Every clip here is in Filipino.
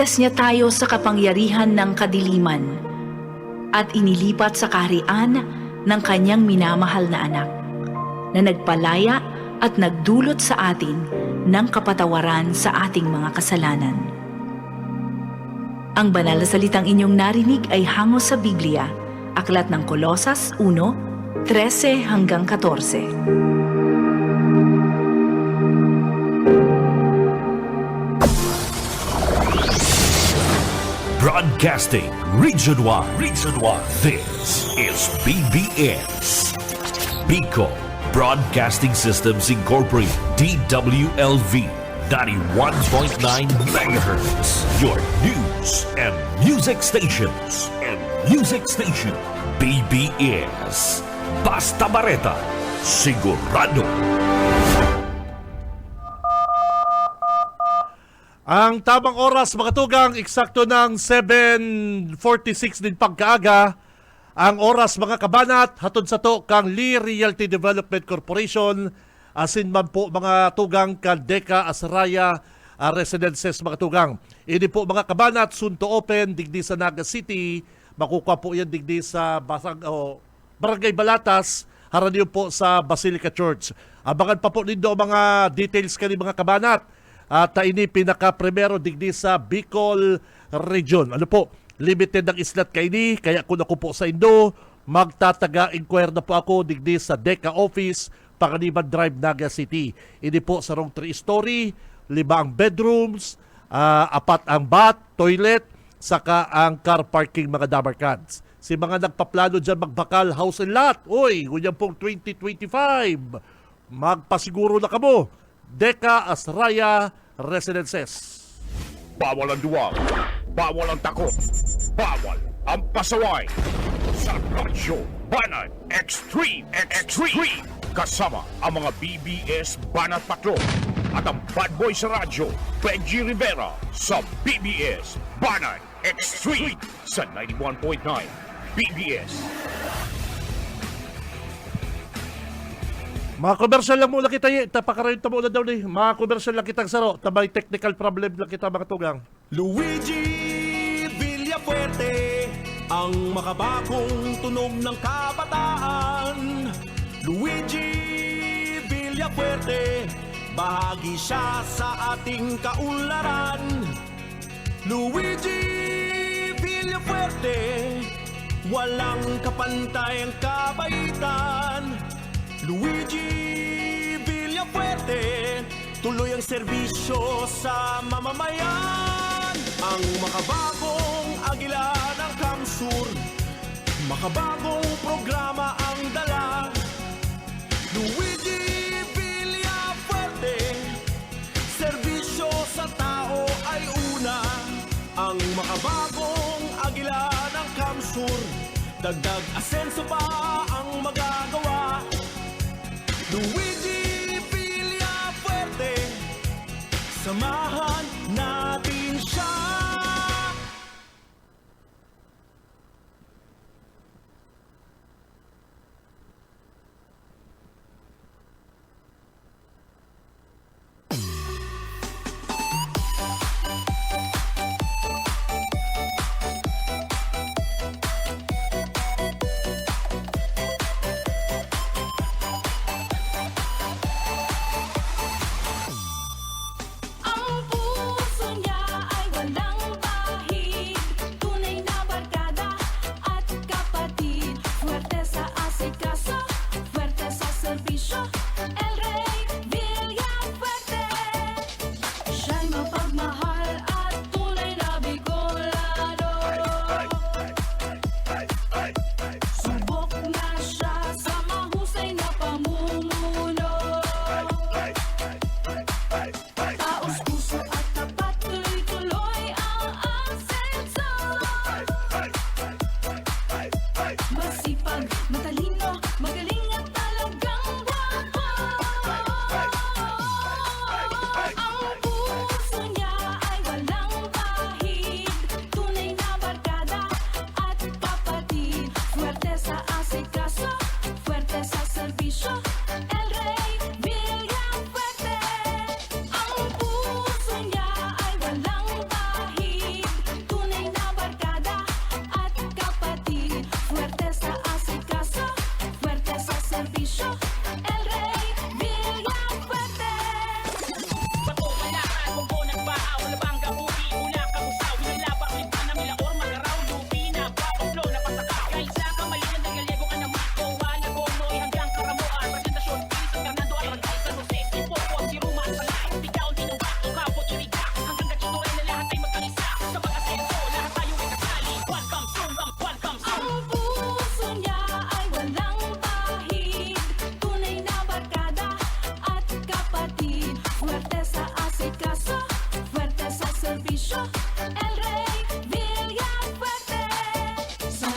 Ininligtas niya tayo sa kapangyarihan ng kadiliman at inilipat sa kaharian ng kanyang minamahal na anak, na nagpalaya at nagdulot sa atin ng kapatawaran sa ating mga kasalanan. Ang banal na salitang inyong narinig ay hango sa Biblia, Aklat ng Kolosas 1:13 hanggang 14. Broadcasting Region 1. This is BBS. Bicol Broadcasting Systems Incorporated. DWLV 91.9 MHz. Your news and music stations. BBS. Basta Bareta. Sigurado. Ang tamang oras, mga tugang, eksakto ng 7:46 din pagkaaga. Ang oras, mga kabanat, hatod sa to kang Lee Realty Development Corporation, asin man po mga tugang kang Deka Asraya Residences, mga tugang. Ini po mga kabanat, soon to open, digdi sa Naga City, makukuha po yan digdi sa Barangay Balatas, haraniyo po sa Basilica Church. Abangan pa po nindo mga details kani mga kabanat. At ini pinaka-primero digdi sa Bicol Region. Ano po, limited ang islat kaini, kaya kung ako po sa Indo, magtataga-inquire na po ako digdi sa DECA Office, Panganiban Drive, Naga City. Ini po sa rong 3-story, 5 ang bedrooms, 4 ang bath, toilet, saka ang car parking, mga dabarkads. Si mga nagpaplano dyan magbakal house and lot, uy, ganyan pong 2025, magpasiguro na kamo. Deka Asraya Residences. Bawal ang duwag, bawal ang takot, bawal ang pasaway. Sa Radyo Banat Extreme. Kasama ang mga BBS Banat Patrol at ang bad boy sa radyo, Benji Rivera, sa BBS Banat Extreme sa 91.9 BBS. Mga commercial lang muna kita, tapakarayon ta muna daw ni. Mga commercial lang kitang saro, tabay technical problem lang kita, mga tugang. Luigi Villafuerte, ang makabagong tunog ng kabataan. Luigi Villafuerte, bahagi siya sa ating kaunlaran. Luigi Villafuerte, walang kapantay ang kabaitan. Luigi Villafuerte, tuloy ang serbisyo sa mamamayan. Ang makabagong agila ng Kamsur, makabagong programa ang dala. Luigi Villafuerte, serbisyo sa tao ay una. Ang makabagong agila ng Kamsur, dagdag asenso pa ang magagawa. Luigi Villafuerte, samahan natin siya.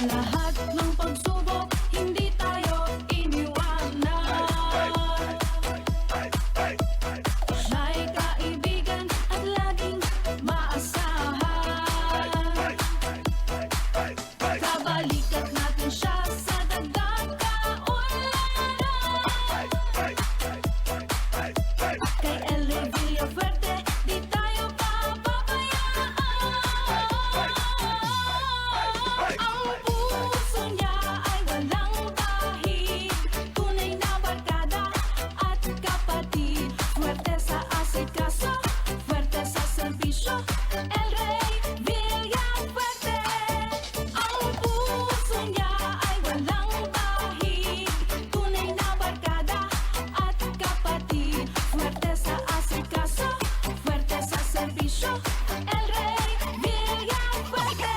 lahat ng pagsubok, hindi tayo iniwanan. Siya'y kaibigan at laging maasahan. Kabalikat natin siya sa dagdag kaunlaran. Kay L.A. Villafuerte, di tayo papabayaan. Ang puso niya ay walang bahid, tunay na barkada at kapatid. Fuerte sa asikaso, fuerte sa serbisyo, El Rey Villafuerte. Ang puso niya ay walang bahid, tunay na barkada at kapatid. Fuerte sa asikaso, fuerte sa serbisyo, El Rey Villafuerte.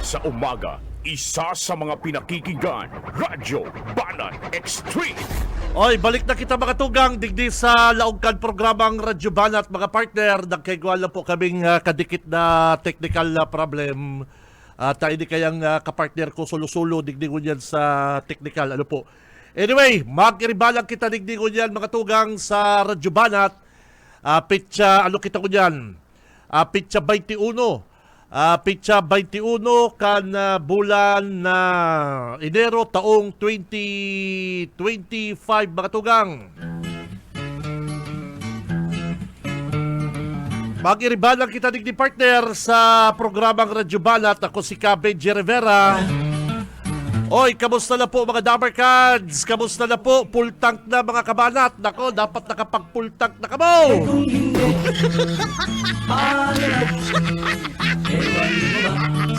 Sa umaga, isa sa mga pinakikinggan, Radyo Banat Extreme. Oy, balik na kita mga tugang digdi sa laugkan programang Radyo Banat mga partner. Nagkaigwala po kaming kadikit na technical problem. At hindi kayang kapartner ko solo-solo digdigon yan sa technical. Ano po? Anyway, mag-iribalang kita digdigon yan mga tugang sa Radyo Banat. Pitsa, ano kita ko yan? Pitsa 21. Pitsa 21 kan bulan na Enero taong 2025 mga tugang. Mag-iribalang kita digdi partner sa programang Radyo Banat. Ako si Benji Rivera. Oy, kamusta na po mga Damer Cards? Kamusta na po? Full tank na mga kabanat. Nako, dapat nakapag full tank na kamo.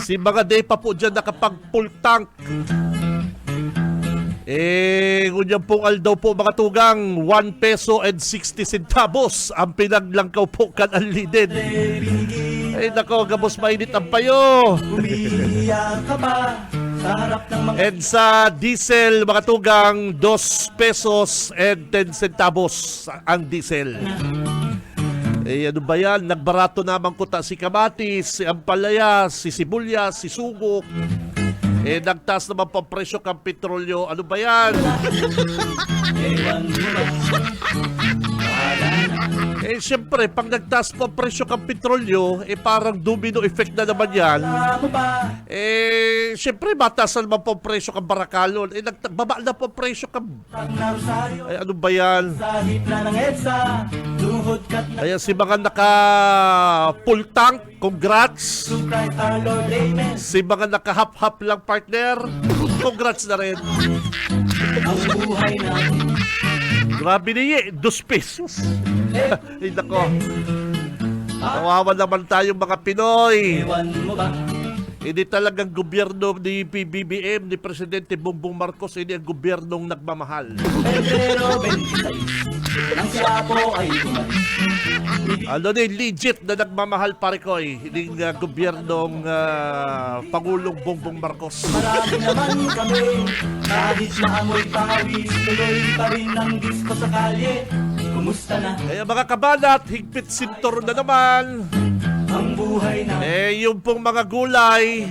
Si mga day pa po dyan nakapag full tank. Ngunyan pong aldaw po mga tugang 1 peso and 60 centavos ang pinaglangkaw po kan unleaded. Ay nako, gabos mainit ang payo. And sa diesel mga tugang 2 pesos and 10 centavos ang diesel. Ano ba yan? Nagbarato naman ko si kamatis, si ampalaya, si sibuyas, si sugok. Nagtaas naman pa presyo kang petrolyo. Ano ba yan? Siyempre, pag nagtaas pa presyo kang petrolyo, parang domino effect na naman yan. Siyempre, mataas naman pa presyo kang barakalon. Nagbaba na pa presyo kang... ano ba yan? Kaya si mga naka full tank, congrats. Si mga naka half-half lang partner, congrats na rin. Grabe niya, 2 pesos. Ay nako. Kawawa naman tayong mga Pinoy. Hindi talagang gobyerno ni PBBM, ni Presidente Bongbong Marcos, hindi ang gobyernong nagmamahal. Ano ni legit na nagmamahal pare ko hindi nga gobyernong Pangulong Bongbong Marcos. Marami naman kami, kahit maamoy pawis, tuloy pa rin ang disco sa kalye. Kumusta na Kaya mga kabanat, higpit sintor na naman. ang buhay na Yung pong mga gulay,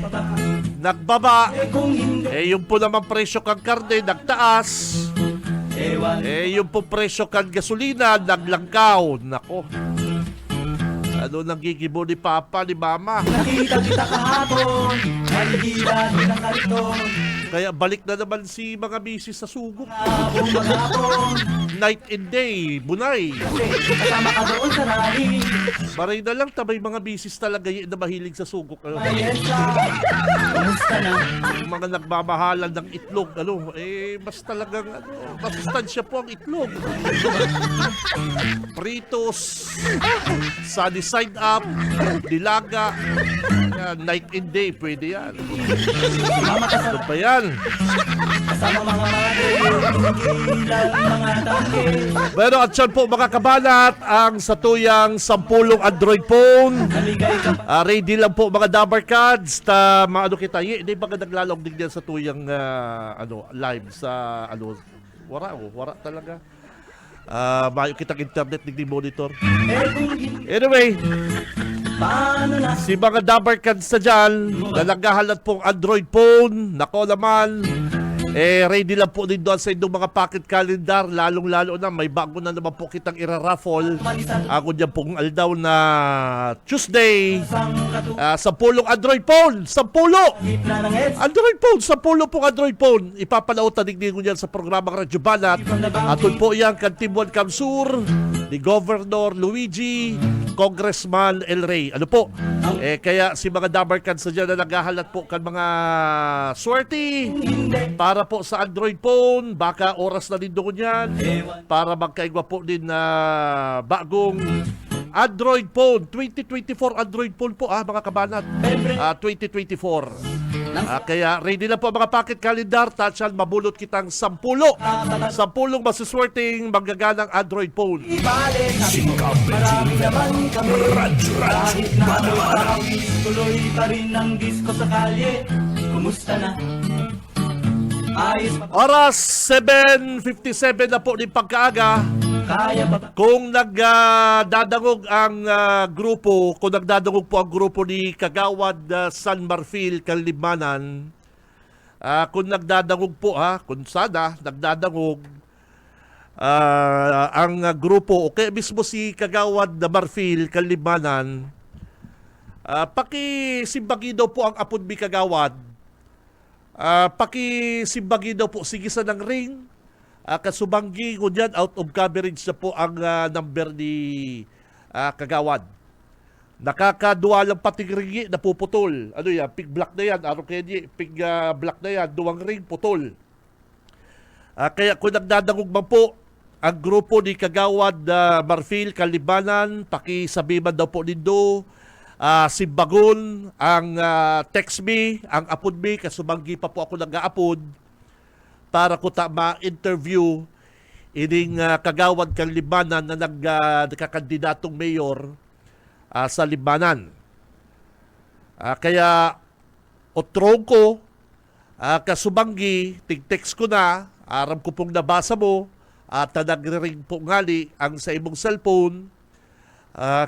nagbaba. kung hindi Yung po naman presyo kang karne, nagtaas. ewan? Yung po presyo kang gasolina, naglangkaw. Nako. Ano nang gigibo ni Papa, ni Mama? Nakita kita kahapon, malihira din ang kariton. Kaya balik na naman si mga misis sa sugok. Hapong maghapon, Night and day, bunay. kasama ka doon sa rally. Maray na lang, tabay mga misis talaga na mahilig sa sugok. Mayesa, kumusta na? Yung mga nagmamahalan ng itlog, mas talagang, masustansya po ang itlog. Pritos, sunny side up, dilaga, yan, night and day, pwede yan. Mama ka sa Ano pa yan? kasama mga mali, hingilan mga tao. Pero at yan po mga kabanat, ang satuyang 10 Android phone. Naligay ka pa. Ready lang po mga Dabar Cards. Ta maano kita, hindi ba naglalog din yan sa tuyang live sa wala talaga. Mayo kitang internet digdi monitor. Eh kung hindi, Anyway, paano na? si mga Dabar Cards na dyan, na naghahalat pong Android phone, nako naman, ready lang po din doon sa inyong mga pocket calendar, lalong-lalo na may bago na naman po kitang iraraffle. Ako dyan pong aldaw na Tuesday, Isang katu- 10 Android phone, 10! gitna ng EDSA. Android phone, 10 pong Android phone. Ipapalautan din ko yan sa programang Radyo Banat. Atol po yan kan Timuan Kamsur, ni Governor Luigi, Congressman El Rey. Ano po? Kaya si mga Dabar Cards na dyan na naghahalat po kan mga swerte para po sa Android phone. Baka oras na din doon yan para magkaigwa po din na bagong Android phone. 2024 Android phone po mga kabanat. 2024. Kaya ready na po ang mga pocket calendar. Touchan, mabulot kitang 10 masuswerteng magaganang Android phone. Ibalik kami, marami naman kami. Kahit na amoy pawis, tuloy pa rin ang disco sa kalye. Kumusta na? Ayos pa ba? Oras 7:57 na po din pagkaaga. Kaya pa ba? Kung nagdadangog ang grupo, kung nagdadangog po ang grupo ni Kagawad San Marfil, Kanlibanan, kung nagdadangog po kung sana nagdadangog ang grupo, okay mismo si Kagawad Marfil, Kanlibanan, pakisimbagi daw po ang apod mi Kagawad, pakisimbagi daw po, sigisan ng ring, kasubanggi ko dyan, out of coverage na po ang number ni Kagawad. Nakakadua lang pating ringi na puputol. Ano yan? Pig black na yan. Ano kaya di? Pig black na yan. Duwang ring, putol. Kaya kung nagdadangog man po ang grupo ni Kagawad Marfil, Kalibanan, pakisabiman daw po nindo, simbagon, ang text me, ang apod me, kasubanggi pa po ako nag-aapod, para ko ma-interview ining Kagawad Kanlibanan na nagkakandidatong mayor sa Libanan. Kaya otrong ko, kasubanggi, tig-text ko na, aram ko pong nabasa mo, at nagre-ring po ngali ang sa imong cellphone.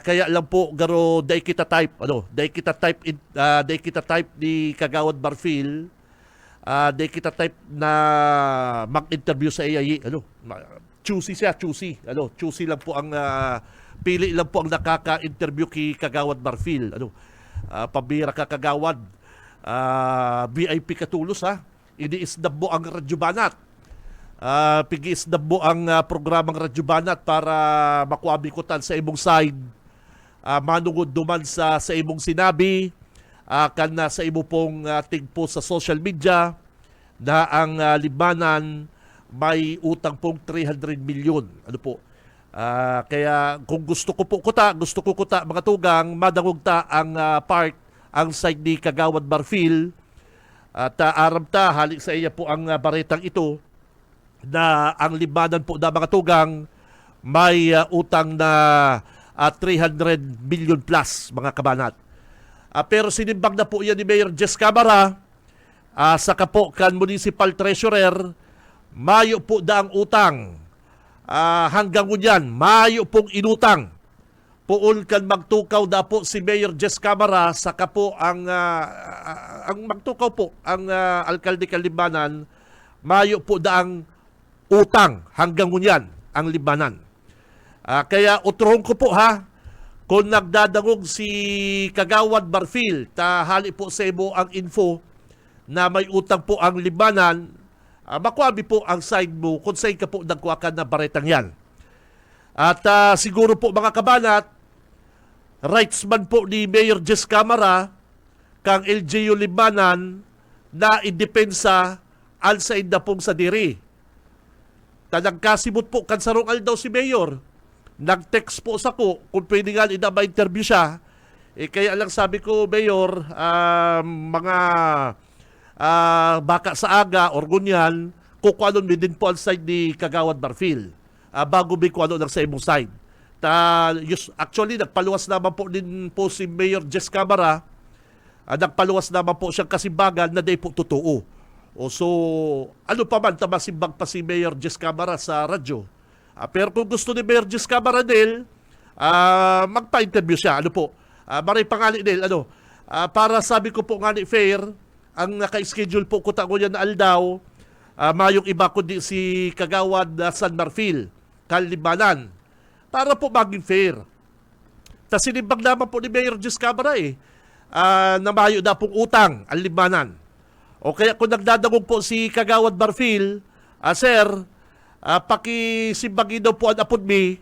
Kaya lang po garo day kita type ni Kagawad Marfil. Day kita type na mag-interview sa AI. Choosy siya. Choosy lang po ang pili lang po ang nakaka-interview kay Kagawad Marfil. Pabira ka Kagawad. VIP katulos Iniisdab mo ang Radyo Banat. Pigi-isdab mo ang programang Radyo Banat para makuabikutan sa imong side. Manungod duman sa imong sinabi. Kana sa imo pong tigpo sa social media na ang Libanan may utang pong 300 milyon. Kaya kung gusto ko kuta mga tugang, madangog ta ang ang side ni Kagawad Marfil at aram ta halik sa iya po ang baretang ito na ang Libanan po na mga tugang may utang na 300 million plus mga kabanat. Pero sinimbang na po yan ni Mayor Jess Camara sa Kapokan Municipal Treasurer, mayo po daang utang. Hanggang unyan, mayo pong inutang. Puol kan magtukaw na po si Mayor Jess Camara sa Kapo ang magtukaw po ang Alkalde Kanlibanan, mayo po daang utang hanggang unyan ang Libanan. Kaya utrohon ko po kung nagdadangog si Kagawad Marfil, hali po sa imo ang info na may utang po ang Libanan, makuabi po ang side mo kung saan ka po nagkuha na baretang yan. At siguro po mga kabanat, rightsman po ni Mayor Jess Camara, kang LGU Libanan, na idepensa alsa inda pong sa diri. Nagkasimot po kansarong aldaw si Mayor. Nag-text po sa ko kung pwede nga ma-interview siya. Kaya lang sabi ko, Mayor, mga baka sa aga or gunyan, kukuanon mi din po ang side ni Kagawad Marfil. bago may kung ano ng sa imong side. Actually, nagpaluwas naman po din po si Mayor Jess Camara. Nagpaluwas naman po siyang kasimbagan na di po totoo. So, ano pa man, tamasimbag pa si Mayor Jess Camara sa radyo. Pero kung gusto ni Mayor Jess Camara din, magpa-interview siya. Ano po? Maray pangali din, para sabi ko po nga ni Fair, ang naka-schedule po ko tango yan na aldaw, mayong iba kundi si Kagawad San Marfil, Kalibanan, para po maging fair. Tapos sinimbag naman po ni Mayor Jess Camara na mayo na pong utang ang Libanan. O kaya kung nagdadagong po si Kagawad Marfil, sir, pakisimbagin daw po ang apod mi,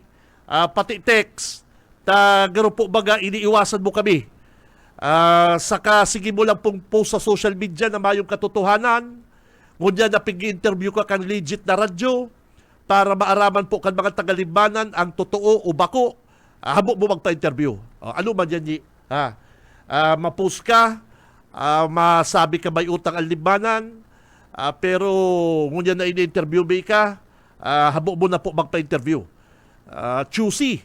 pati text, garo po baga iniiwasan mo kami. Saka sige mo lang pong post sa social media na mayong katotohanan, ngunyan na pig-interview ka kan legit na radyo, para maaraman po kan mga taga-Libanan ang totoo o bako, habo mo magpa-interview. Ano man yan, mapost ka, masabi ka may utang ang Libanan, pero ngunyan na ini-interview ba ka, habo mo na po magpa-interview. Choosy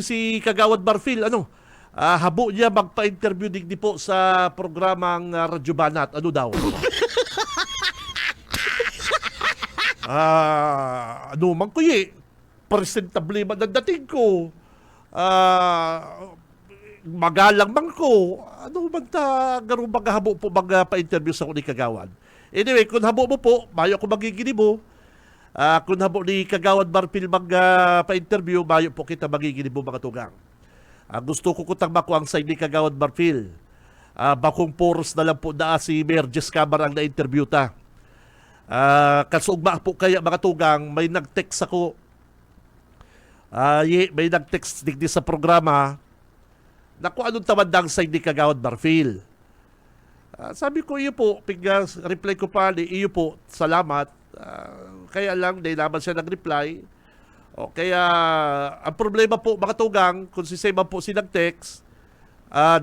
si Kagawad Marfil, habo niya magpa-interview digdi po sa programang Radyo Banat. Ano daw? Ano man ko presentable man ang dating ko. Magalang man ko. Ano man garo maghabo po pa-interview sa ni Kagawad. Anyway, kung habo mo po, mayo ko magigini mo. Kung habo ni Kagawad Marfil pa-interview, mayo po kita magigini mo mga tugang. Gusto ko kutang bako ang side ni Kagawad Marfil. Bakong poros na lang po na si Mayor Jess Camara ang na-interview ta. Kasugma po kaya mga tugang, may nag-text ako. May nag-text digdi sa programa. Naku, anong tamandang side ni Kagawad Marfil? Sabi ko, iyo po, reply ko pa, iyo po, salamat. Kaya lang, dahil naman siya nag-reply. Kaya, ang problema po, mga tugang, kung si Sema po si nag-text,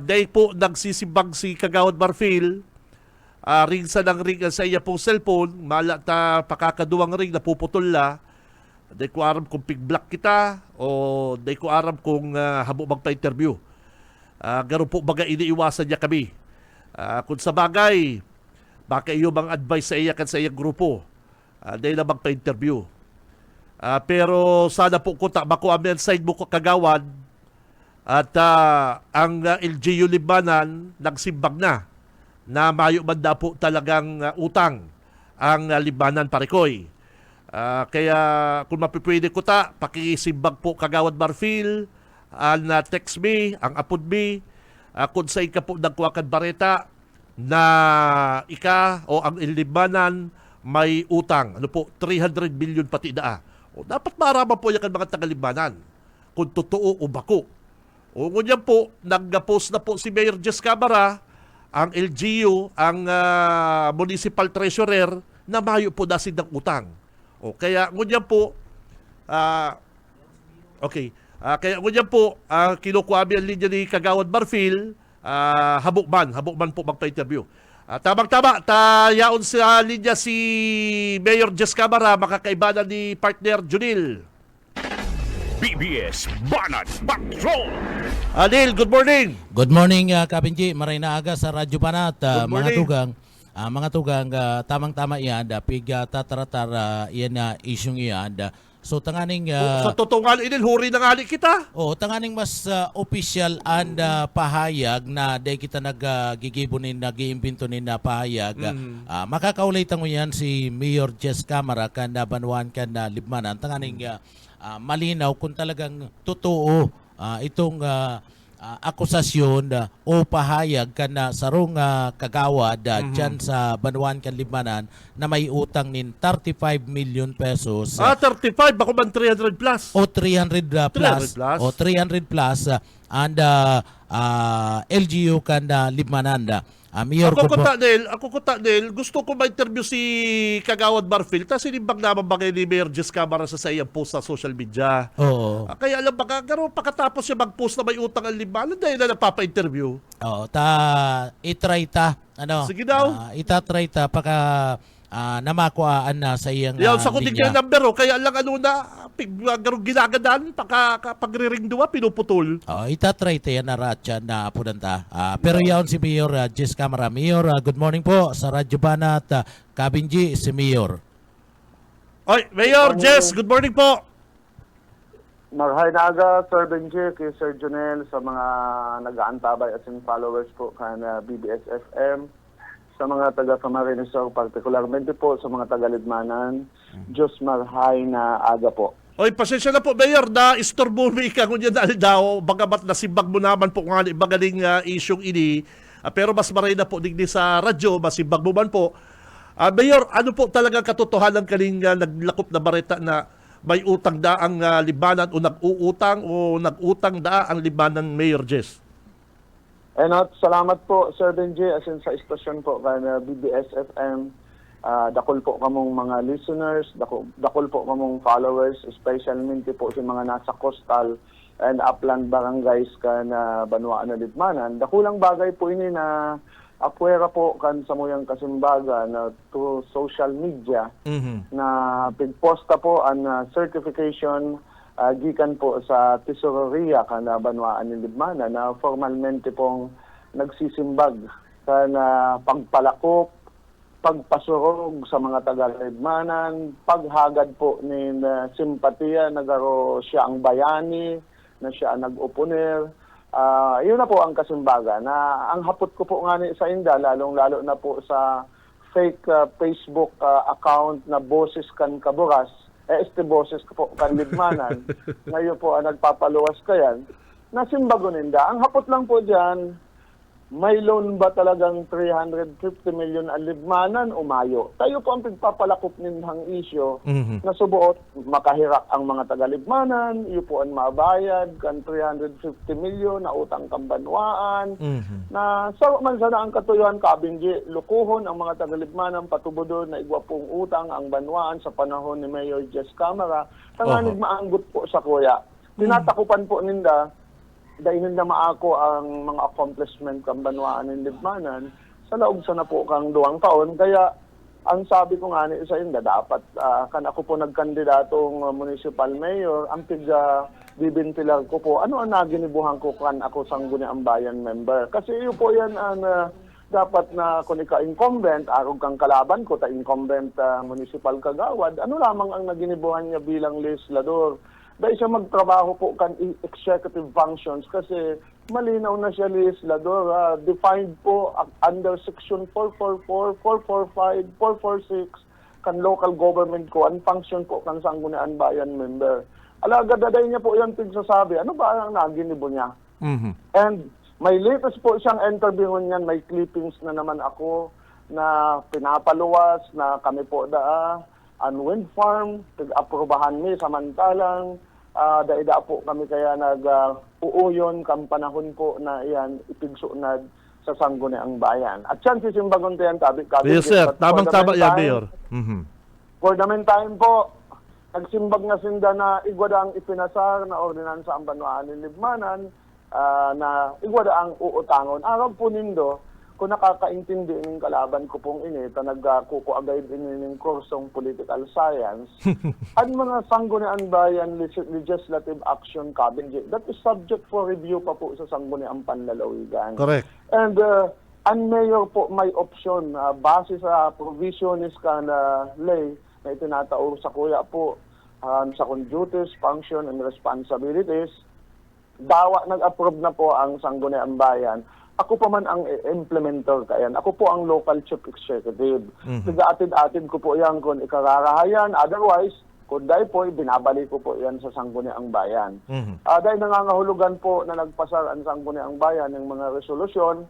dahil po nagsisimbang si Kagawad Marfil, ring sa iya pong cellphone, malata pakakaduwang ring napuputol la. Dahil ko aram kung pig-block kita o dahil ko aram kung habo magpa-interview. Garo po baga iniiwasan niya kami. Kung sa bagay, baka iyo bang advice sa iya kan sa iya grupo dahil na magpa-interview. Pero sana po ko bako amen side mo ko Kagawad at ang LGU Libanan nagsimbag na mayo man na po talagang utang ang Libanan Parikoy. Kaya kung mapipwede ko pakisimbag po Kagawad Marfil, text me, ang apod me, kung sa ika po nagkuwakan bareta na ika o ang Libanan may utang. 300 billion pati daa. Dapat maaraman po yan mga taga-Libanan kung totoo o bako. O ngunyan po, nag-post na po si Mayor Jess Camara, ang LGU, ang municipal treasurer, na mayo po dasin ng utang. Kaya ngunyan po, kaya ngunyan po, kinukuha ang linya ni Kagawad Marfil, habukman po magpa-interview. Tamang-tama, yaon sa linya si Mayor Jess Camara, makakaibanan ni partner Junil. BBS Banat Patrol! Neil, good morning! Good morning, Kabinji. Maray na aga sa Radyo Banat. Good morning. Mga tugang, tamang-tama yan. Pig tataratar yan na isyong yan. So, tanganing... sa totoo nga, huri na nga kita. tanganing mas official and pahayag na day kita nag-gigibunin, nag-iimbintunin na pahayag. Makakaulitan mo yan si Mayor Jess Camara kan Banwan kan Libmanan. Tanganing malinaw kung talagang totoo itong akusasyon o pahayag ka na sarong Kagawad dyan sa Banwan kan Libanan na may utang nin 35 million pesos 35, bako man 300 plus. o 300 plus 300 plus. o 300 plus and LGU kan Libanan. Mayor Ako ko Neil, gusto ko ma-interview si Kagawad Marfil, tapos sinimbang naman bagay ni Mayor Jess Camara sa iyang post sa social media. Oo. Kaya alam baka, pagkatapos siya mag-post na may utang ang Libanan, dahil na napapa-interview. Oo, itry ta. Sige daw. Itatry ta paka namakuhaan na sa iyang Yan, sa kundi linya. kayo number, kaya lang garong ginagadan, pagriringduwa, pinuputol. Itatry tayo na ratcha na punanta. Pero yaon si Mayor Jess Camara. Mayor, good morning po sa Radyo Banat. Kabinji, si Mayor. Oy, Mayor Jess, good morning po. Marhay na aga, Sir Benji, kay Sir Jonel, sa mga nag-aantabay as in followers po kana BBS FM, sa mga taga Camarines Sur, partikularmente po sa mga taga-Lidmanan, Diyos marhay na aga po. Oy, pasensya na po, Mayor, na istorbo mo ika kung yan daw, bagamat nasimbag mo naman po nga ibagaling isyong ini, pero mas maray na po digdi sa radyo, masimbag mo man po. Mayor, ano po talagang katotohanan kaning naglakop na bareta na may utang da ang libanan o nag-utang da ang libanan, Mayor Jess? Salamat po, Sir Benji, as in sa istasyon po, kana BBS FM. Dakol po kamong mga listeners, dakol po kamong followers, especially po sa mga nasa coastal and upland barangays kana Banwaan na Lidmanan. Dakulang bagay po ini na apwera po kan sa muyang kasimbaga na to social media na pigposta po ang certification gikan po sa tesoreria kana Banwaan ni Lidmanan na formalmente pong nagsisimbag kana pagpalakop, pagpasurog sa mga taga-Lidmanan, paghagad po ni simpatiya nagaro siya ang bayani, na siya ang nag-uponer. Yun na po ang kasimbaga na ang hapot ko po nga sa inda, lalong-lalo na po sa fake Facebook account na Boses Kan Kaburas, este Boses po Kan Lidmanan, ngayon po ang nagpapaluwas kayan, nasimbago ninda. Ang hapot lang po dyan, may loan ba talagang 350 million ang Lidmanan o mayo? Tayo po ang pagpapalakop nindang isyo na subuot makahirak ang mga taga-Lidmanan, iyo po ang mabayad kan 350 million na utang kang Banwaan, na sa man sana ang katuyuan kabingi, lukuhon ang mga taga-Lidmanan patubodon na igwapong utang ang Banwaan sa panahon ni Mayor Jess Camara, tanganig maanggot po sa kuya. Tinatakupan po ninda, dahil na maako ang mga accomplishment kang Banwaan ng Lidmanan sa laog sa na po kang 2 taon. Kaya ang sabi ko nga ni sa inda, dapat kan ako po nagkandidatong municipal mayor, ang bibintilar ko po, ano ang naginibuhan ko kan ako Sangguniang Bayan member. Kasi iyo po yan ang dapat na kung ika-incumbent, arog kang kalaban ko, ta-incumbent municipal kagawad, ano lamang ang naginibuhan niya bilang legislador. Dahil siya magtrabaho po kan executive functions kasi malinaw na siya legislador. Defined po under section 444, 445, 446 kan local government ko ang function po kan Sangguniang Bayan member. Alaga daday niya po yung tigsasabi, ano ba ang naginibo niya? And may latest po siyang interview niyan, may clippings na naman ako na pinapaluwas na kami po ang wind farm, pag-aprobahan mi samantalang daida po kami kaya nag-uuyon kam panahon po na iyan ipigsunad sa Sangguniang Bayan. At yan sisimbagon tayo tabi. Yes sir, tamang-tama yan, Mayor. For the meantime po, nagsimbag na sinda na igwada ang ipinasar na ordinansa ang Banwaan ni Lidmanan na igwada ang uutangon. Arab po nindo, kung nakakaintindi ng kalaban ko pong ini, ta nagkukuagay din ng kursong political science, ang mga Sangguniang Bayan legislative action cabinet, that is subject for review pa po sa Sangguniang Panlalawigan. Correct. And ang mayor po may option, base sa provisionis ka na lay na itinataor sa kuya po sa duties, function, and responsibilities, dawa nag-approve na po ang Sangguniang Bayan. Ako pa man ang implementer kayan. Ako po ang local chief executive. Tiga-atid-atid ko po yan kung ikararahayan. Otherwise, kung dahil po, binabalik ko po yan sa Sangguniang Bayan. Dahil nangangahulugan po na nagpasar ang Sangguniang Bayan ng mga resolusyon,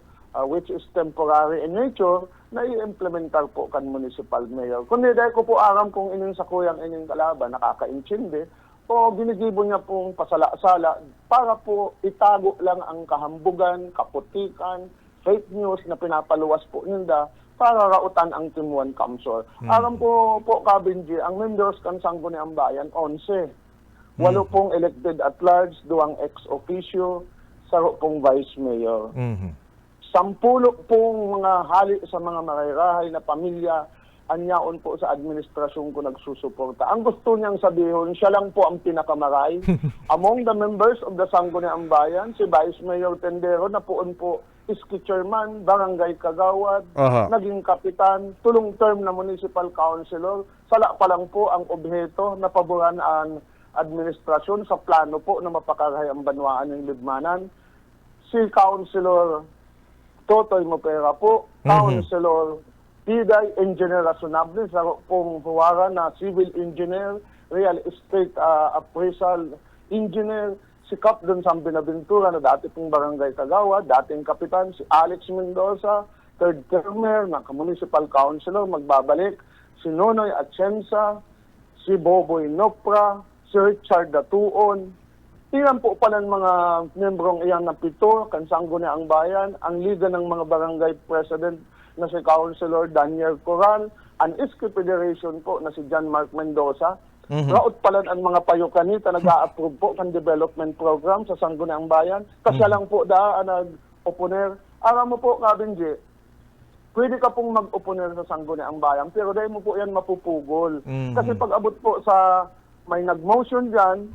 which is temporary in nature, na i-implementar po kan municipal mayor. Kundi dahil ko po aram kung ining sa kuyang ining kalaban, nakaka-intindi, o ginigibo niya pong pasala-sala para po itago lang ang kahambugan, kaputikan, fake news na pinapaluwas po ninda para rautan ang Timuan Kamsor. Aram po Kabinji, ang members kan Sangguniang Bayan, 11. 8 pong elected at large, 2 ex-officio, 10 pong vice mayor. 10 pong mga hali sa mga marayrahay na pamilya anyaon po sa administrasyon ko nagsusuporta. Ang gusto niyang sabihin, siya lang po ang pinakamaray. Among the members of the Sangguniang Bayan, si Vice Mayor Tendero na poon po iski chairman, barangay kagawad, Aha. naging kapitan, tulong term na municipal councilor. Sala pa lang po ang obheto na paboran ang administrasyon sa plano po na mapakaray ang banwaan ng Libmanan. Si Councilor Totoy Mopera po, Councilor Piday, Engineer Rasonable, sa pong huwara na Civil Engineer, Real Estate Appraisal Engineer, si Cap doon sa Binaventura na dati pong barangay kagawa, dating kapitan, si Alex Mendoza, third termer ng municipal councilor, magbabalik, si Nonoy Atienza, si Boboy Nopra, si Richard Datuon. Ilan po pala ng mga membrong iyan na 7, Kansanguniang Bayan, ang liga ng mga barangay president na si Councilor Daniel Coral, ang Iski Federation po na si John Mark Mendoza. Raot pala ang mga payukanita nag-a-approve po ng development program sa Sangguniang Bayan. Kasi lang po nag-oponer. Alam mo po, Kabinji, pwede ka pong mag-oponer sa Sangguniang Bayan, pero dahil mo po yan mapupugol. Kasi pag abot po sa may nag-motion dyan,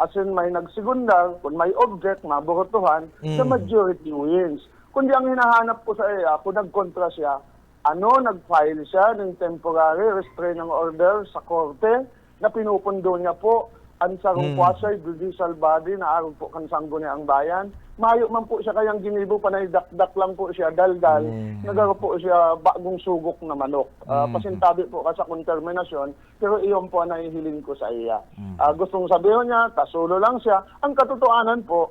as in may nagsigundar, kung may object, maburutuhan, the majority wins. Kundi ang hinahanap po sa iya, kung nagkontra siya, nag-file siya ng temporary restraining order sa korte na pinupundo niya po ang sarong quasi judicial body na aron po kan Sangguniang Bayan. Mayo man po siya kayang ginibo, panay dakdak lang po siya, daldal. Nagaro po siya bagong sugok na manok. Pasintabi po ka sa konterminasyon, pero iyon po ang nahihiling ko sa iya. Gustong sabihin niya, tasulo lang siya. Ang katotohanan po,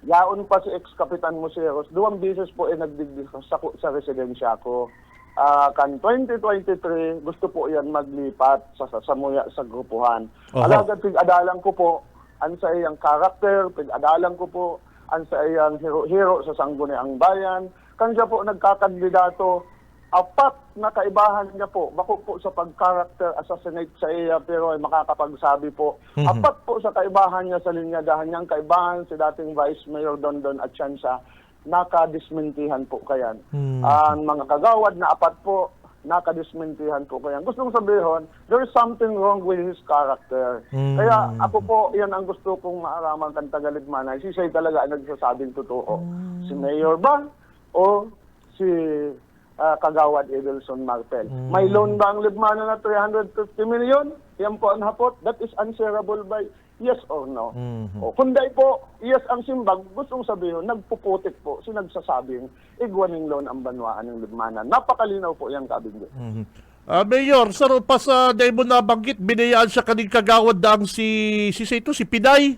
yaon pa si ex-kapitan Museros, 2 beses po nagdigdig sa residensya ko. Kan 2023, gusto po yan maglipat sa Samuya sa grupuhan. Alagad pig-adalan ko po, ang sa iyang karakter, pig-adalan ko po, ang sa iyang hero sa Sangguniang Bayan. Kanya po nagkakandidato, 4 na kaibahan niya po, bako po sa pag-character assassinate sa iya, pero ay makakapagsabi po. 4 po sa kaibahan niya sa linyadahan niyang kaibahan si dating Vice Mayor Dondon Atienza, nakadismintihan po kayan. Ang mga kagawad na 4 po, nakadismintihan po kayan. Gustong sabihin, there is something wrong with his character. Kaya ako po, yan ang gusto kong maaraman kan Tagaligmanay. Si Say talaga ang nagsasabing totoo. Si Mayor ba o si Kagawad Edelson Martel? May loan ba ang Libmanan na 350 million? Yan po ang hapot. That is answerable by yes or no. O kundi po, yes ang simbag, gustong sabihin, nagpuputik po, sinagsasabing, igwaning loan ang banwaan ng Libmanan. Napakalinaw po yung Kabinyo. Mayor, sir, pa sa dahil mo nabanggit, binayaan siya kaning kagawad daang si Piday.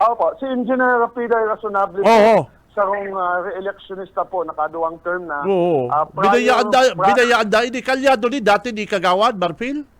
Opo, si Engineer Piday Rasonable Oo. po, sarong re-electionista po, nakaduwang term na. Oo. Binayaan dahil ni Kalyado ni dati ni kagawad, Marfil?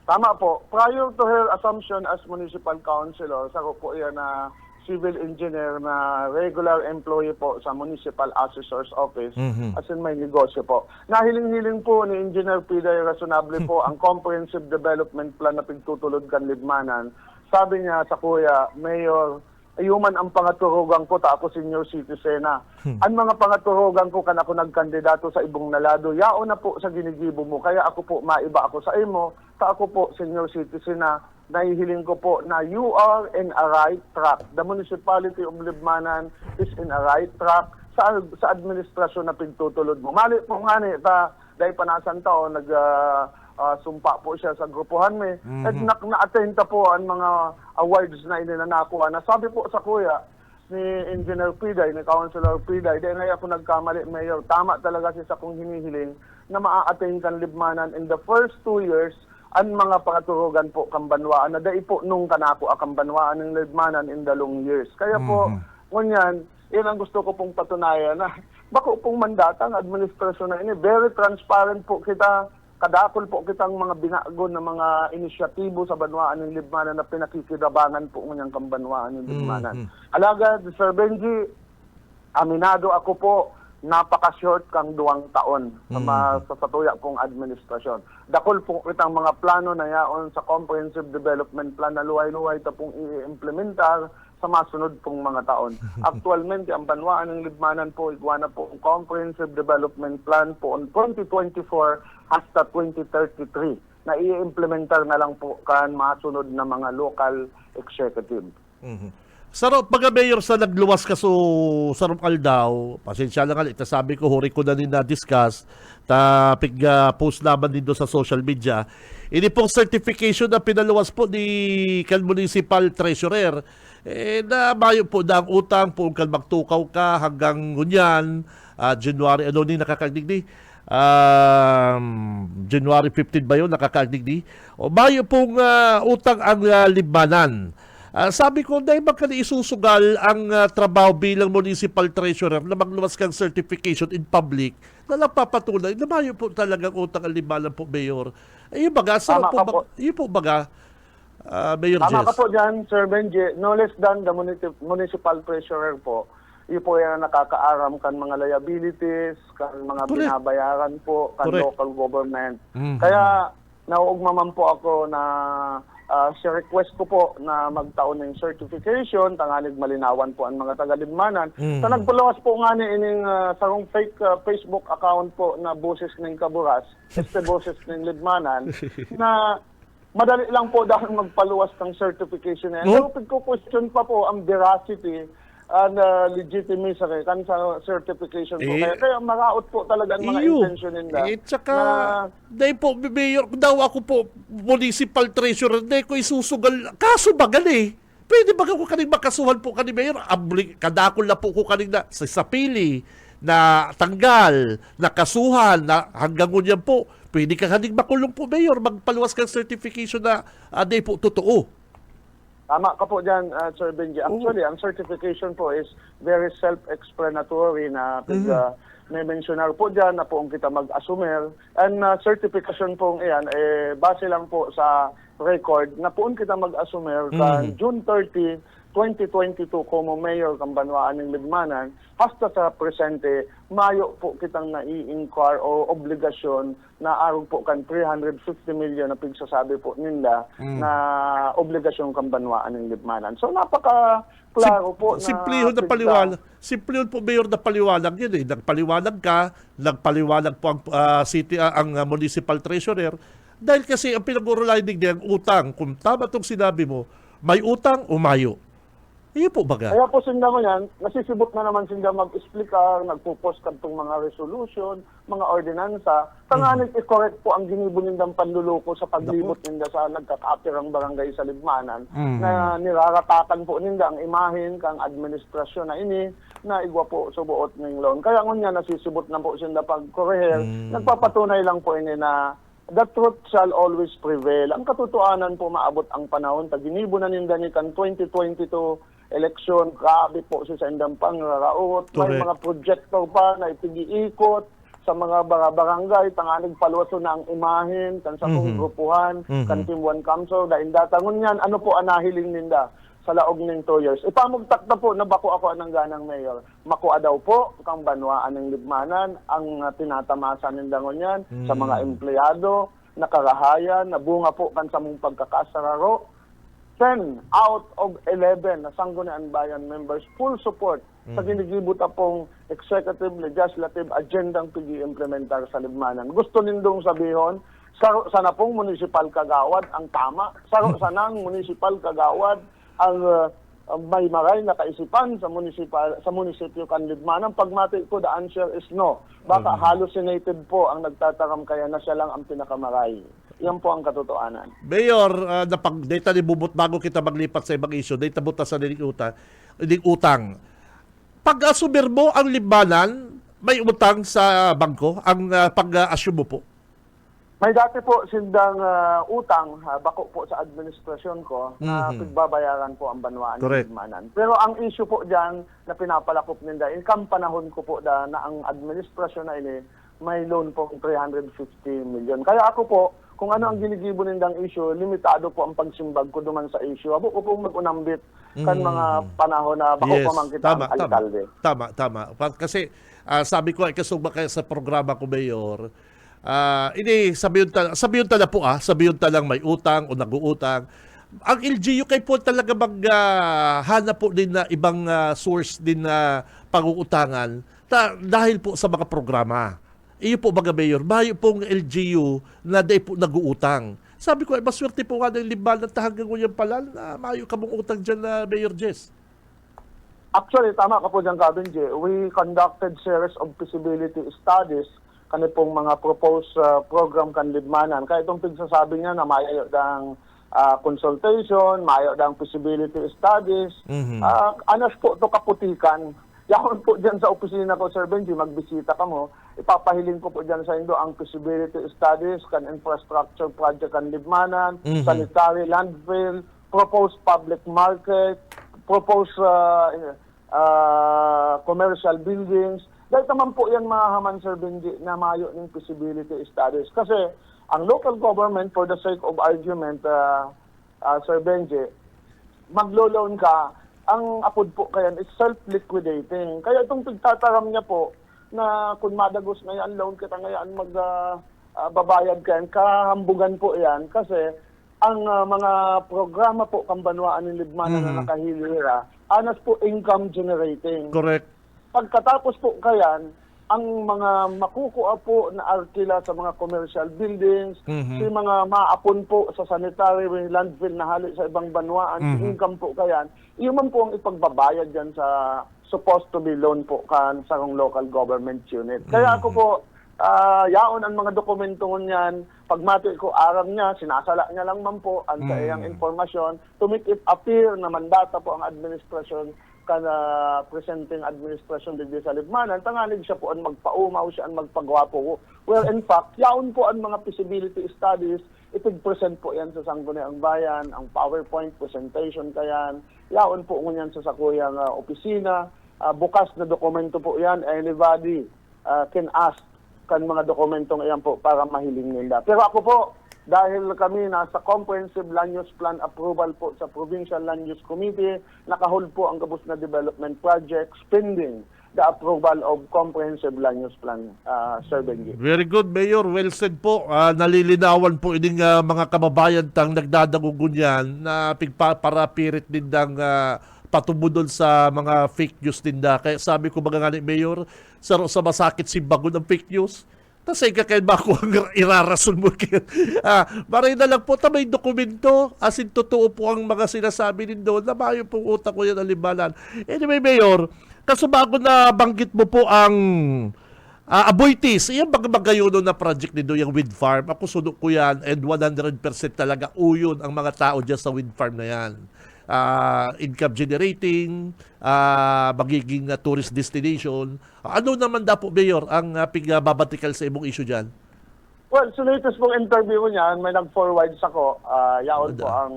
Tama po. Prior to her assumption as municipal councilor, sa po yan na civil engineer na regular employee po sa Municipal Assessor's Office, as in may negosyo po. Nahiling-hiling po ni Engineer Piday Rasonable po ang comprehensive development plan na pagtutulod kan Libmanan. Sabi niya sa kuya, Mayor, ayuman ang pangaturugan ko, ta ako senior citizen na. Ang mga pangaturugan ko kan ako nagkandidato sa ibong nalado, yao na po sa ginigibo mo, kaya ako po maiba ako sa imo, ta ako po senior citizen na, nahihiling ko po na you are in a right track. The municipality of Libmanan is in a right track sa administrasyon na pagtutulod mo. Mali po nga ni, dahil panasan tao, sumpa po siya sa grupuhan may. At na-attend po ang mga awards na ininanakuha. Sabi po sa kuya ni Engineer Piday, ni Councilor Piday, dahil ngayon ako nagkamali, Mayor, tama talaga siya sa kong hinihiling na maa-attend kan Libmanan in the first 2 years ang mga pangaturugan po kambanwaan na dahil po nung kanako kambanwaan ng Libmanan in the long years. Kaya po, ngunyan, yan ang gusto ko pong patunayan na bako pong mandata ng administrasyon na ini, very transparent po kita, kadakol po kitang mga binago na mga inisyatibo sa banwaan ng Libmanan na pinakikirabangan po ngayang kambanwaan ng Libmanan. Alagad, Sir Benji, aminado ako po, napaka-short kang 2 taon sa satuya pong administrasyon. Dakol po kitang mga plano na yaon sa comprehensive development plan na luway-luway ta pong i-implementar sa masunod pong mga taon. Actualmente, ang Banwaan ng Libmanan po, igwa na po ang Comprehensive Development Plan po on 2024 hasta 2033 na i-implementar na lang po kan masunod na mga local executive. Sarap, mga mayor sa nagluwas ka sa Rupal daw, pasensya lang ita sabi ko, huri ko na din na-discuss, tapig post naman din doon sa social media. Ini pong certification na pinaluwas po ni kan Municipal Treasurer, na mayo po na ang utang po kan magtukaw ka hanggang ngunyan, January, ano ni nakakagdig ni? January 15 ba yun, nakakagdig ni? O mayo pong utang ang Libmanan. Sabi ko, dahil baka isusugal ang trabaho bilang municipal treasurer na magluwas kang certification in public na nagpapatunay na mayo po talagang utang ang Libmanan po, Mayor. Yung baga, Tama ka po. Yung po baga, Mayor Tama Jess. ka po dyan, Sir Benji. No less than the municipal treasurer po. Yun po yan nakakaaram kan mga liabilities, kan mga Correct. binabayaran po, kan Correct. local government. Mhm. Kaya nauugmaman po ako na si request ko po na magtaon ng certification, tangalig malinawan po ang mga taga-Libmanan. Sa nagpalawas po nga ni ining sarong fake Facebook account po na Boses ng Kaburas, Boses ng Libmanan, na madali lang po dahil magpaluwas ng certification na yan. No? Pero pagko-question pa po ang veracity and legitimacy kan sa certification po. Kaya maraot po talaga ang mga intention nila. Tsaka, dahil po, Mayor, daw ako po, municipal treasurer, dahil ko isusugal, kaso bagal eh. Pwede ba ko kaning makasuhan po kaning Mayor? Kadakol na po ko kaning na sa pili, na tanggal, na kasuhan, na hanggang ngunyan po, pwede ka kaning makulong po, Mayor, magpaluwas kang certification na dahil po totoo. Tama ka po dyan, Sir Benji. Actually, ang certification po is very self-explanatory na may mentionar po dyan na po kita mag-assumer. And certification po iyan, base lang po sa record na po kita mag-assumer kan June 30, 2022 como mayor ng Banwaan ng Libmanan, hasta sa presente, mayo po kitang nai-inquire o obligasyon na arog po kan 350 million na pigsasabi po nila na obligasyon kang Banwaan ng Libmanan. So napaka-klaro po na... Simplihon na paliwanag. Simplihon po, Mayor, na paliwanag yun eh. Nagpaliwanag ka, nagpaliwanag po ang municipal treasurer. Dahil kasi ang pinag-urulanig niya, ang utang, kung tama itong sinabi mo, may utang o mayo. Iyo po baga. Kaya po sinda mo yan, nasisibot na naman sinda mag-explicar, nagpo-post kadtong mga resolution, mga ordinansa. Tanganin i-correct po ang ginibo nindang panluloko sa paglibot ninda sa nagkakapirang barangay sa Libmanan na niraratakan po ninda ang imahin kang administrasyon na ini na igwa po subuot ng loan. Kaya ngunya nasisibot na po sinda pag-correct. Nagpapatunay lang po ini na the truth shall always prevail. Ang katotohanan po maabot ang panahon. Taginibo na ninda ni kan 2022 election, grabe po sa indang pangraraot. May Correct. mga projector pa na ipag-iikot sa mga barangay, tanganig paluwaso na ang imahin, kan sa kong grupuhan, kan Team 1 Council, dahil datangon yan, ano po anahiling ninda sa laog ng 2 years. Ipamugtak na po na bako ako anang ganang mayor. Makuha daw po kang Banwaan ng Libmanan ang tinatamasa nindangon yan sa mga empleyado, nakarahayan, nabunga po kan sa mong pagkakasararo. 10 out of 11 na Sangguniang Bayan members full support sa ginigibuta pong executive, legislative agendang pag-i-implementar sa Libmanan. Gusto nindong sabihon, sana pong municipal kagawad ang tama, sanang municipal kagawad ang may maray na kaisipan sa munisipyo kan Libmanan. Pagmati ko, the answer is no. Baka hallucinated po ang nagtataram kaya na siya lang ang pinakamaray. Yan po ang katotohanan. Mayor, data ni bubot bago kita maglipat sa ibang issue, data buta sa utang. Pag-asumir mo ang Libmanan, may utang sa bangko, ang pag-assume mo po? May dati po sindang utang, bako po sa administrasyon ko, na pagbabayaran po ang Banwaan ng Correct. Libmanan. Pero ang issue po dyan na pinapalakop ninda, income panahon ko po na ang administrasyon na ini, may loan po 350 million. Kaya ako po, kung ano ang ginigibo nindang issue, limitado po ang pagsimbag ko duman sa issue. Abo ko pong mag-unambit kan mga panahon na bako pa man kita ang alkalde. Tama. Kasi sabi ko, kasugba kayo sa programa ko, Mayor, ini sabiyon ta lang may utang o nag-uutang. ang LGU kay po talaga maghanap po din na ibang source din na panguutangan dahil po sa mga programa. Iyo po baga Mayor, bayo pong LGU na day po nag-uutang. Sabi ko, maswerte po nga ng limbal na hanggang ngayon pala na mayo ka mong utang dyan na Mayor Jess. Actually, tama ka po dyan, Gavin J. We conducted series of feasibility studies kani pong mga proposed program kan libmanan. Kaya itong pagsasabi niya na maayo ng consultation, maayo ng feasibility studies. Anas po ito kaputikan. Yakon po dyan sa opisina ko, Sir Benji, magbisita ka mo. Ipapahiling ko po dyan sa Indo ang feasibility studies, kan infrastructure project kan libmanan, sanitary landfill, proposed public market, proposed commercial buildings. Dahil naman po yan mahaman, Sir Benji, na mayo ng feasibility studies. Kasi ang local government, for the sake of argument, Sir Benji, maglo-loan ka, ang apod po kayan is self-liquidating. Kaya itong pagtataram niya po na kung madagos na yan, loan kita ngayon babayad kayan, kahambugan po yan kasi ang mga programa po kambanwaan ng Libmanan na nakahilira, anas po income generating. Correct. Pagkatapos po kayan, ang mga makukuha po na arkila sa mga commercial buildings, si mga maapon po sa sanitary landfill na hali sa ibang banwaan, income po kayan, iyon man po ang ipagbabayad dyan sa supposed to be loan po kan sa local government unit. Kaya ako po, yaon ang mga dokumento niyan, pagmati ko aram niya, sinasala niya lang man po ang sa iyang informasyon to make it appear na mandata po ang administrasyon kana presenting administration din sa Libmanan, tanganig siya po ang magpaumaw, siya ang magpagwapo. Well, in fact, yaon po ang mga feasibility studies, ipig-present po yan sa Sangguniang Bayan, ang PowerPoint presentation kayan, yaon po ngunyan sa sakuyang opisina, bukas na dokumento po yan, anybody can ask kan mga dokumentong iyan po para mahiling nila. Pero ako po, dahil kami nasa Comprehensive Land Use Plan approval po sa Provincial Land Use Committee, nakahold po ang gabos na development projects pending the approval of Comprehensive Land Use Plan, Sir Benji. Very good, Mayor. Well said po. Nalilinawan po ining mga kababayan tang nagdadagugunyan na para pirit din ng patubudol sa mga fake news din da. Kaya sabi ko mga nga ni Mayor, sa masakit si bago ng fake news. Tasay ka kayo ba kung irarason mo kayo? Maray na lang po, may dokumento. As in, totoo po ang mga sinasabi din doon na mayo pong utak ko yan ang limanan. Anyway, Mayor, kaso bago na banggit mo po ang Aboitiz, iyan bagayuno na project nito, yung wind farm. Ako sunod ko yan and 100% talaga uyon ang mga tao dyan sa wind farm na yan. Income generating, magiging tourist destination. Ano naman daw po, Mayor, ang babatikal sa imong issue dyan? Well, so latest pong interview niyan, may nag-forward ako. Yaon po ang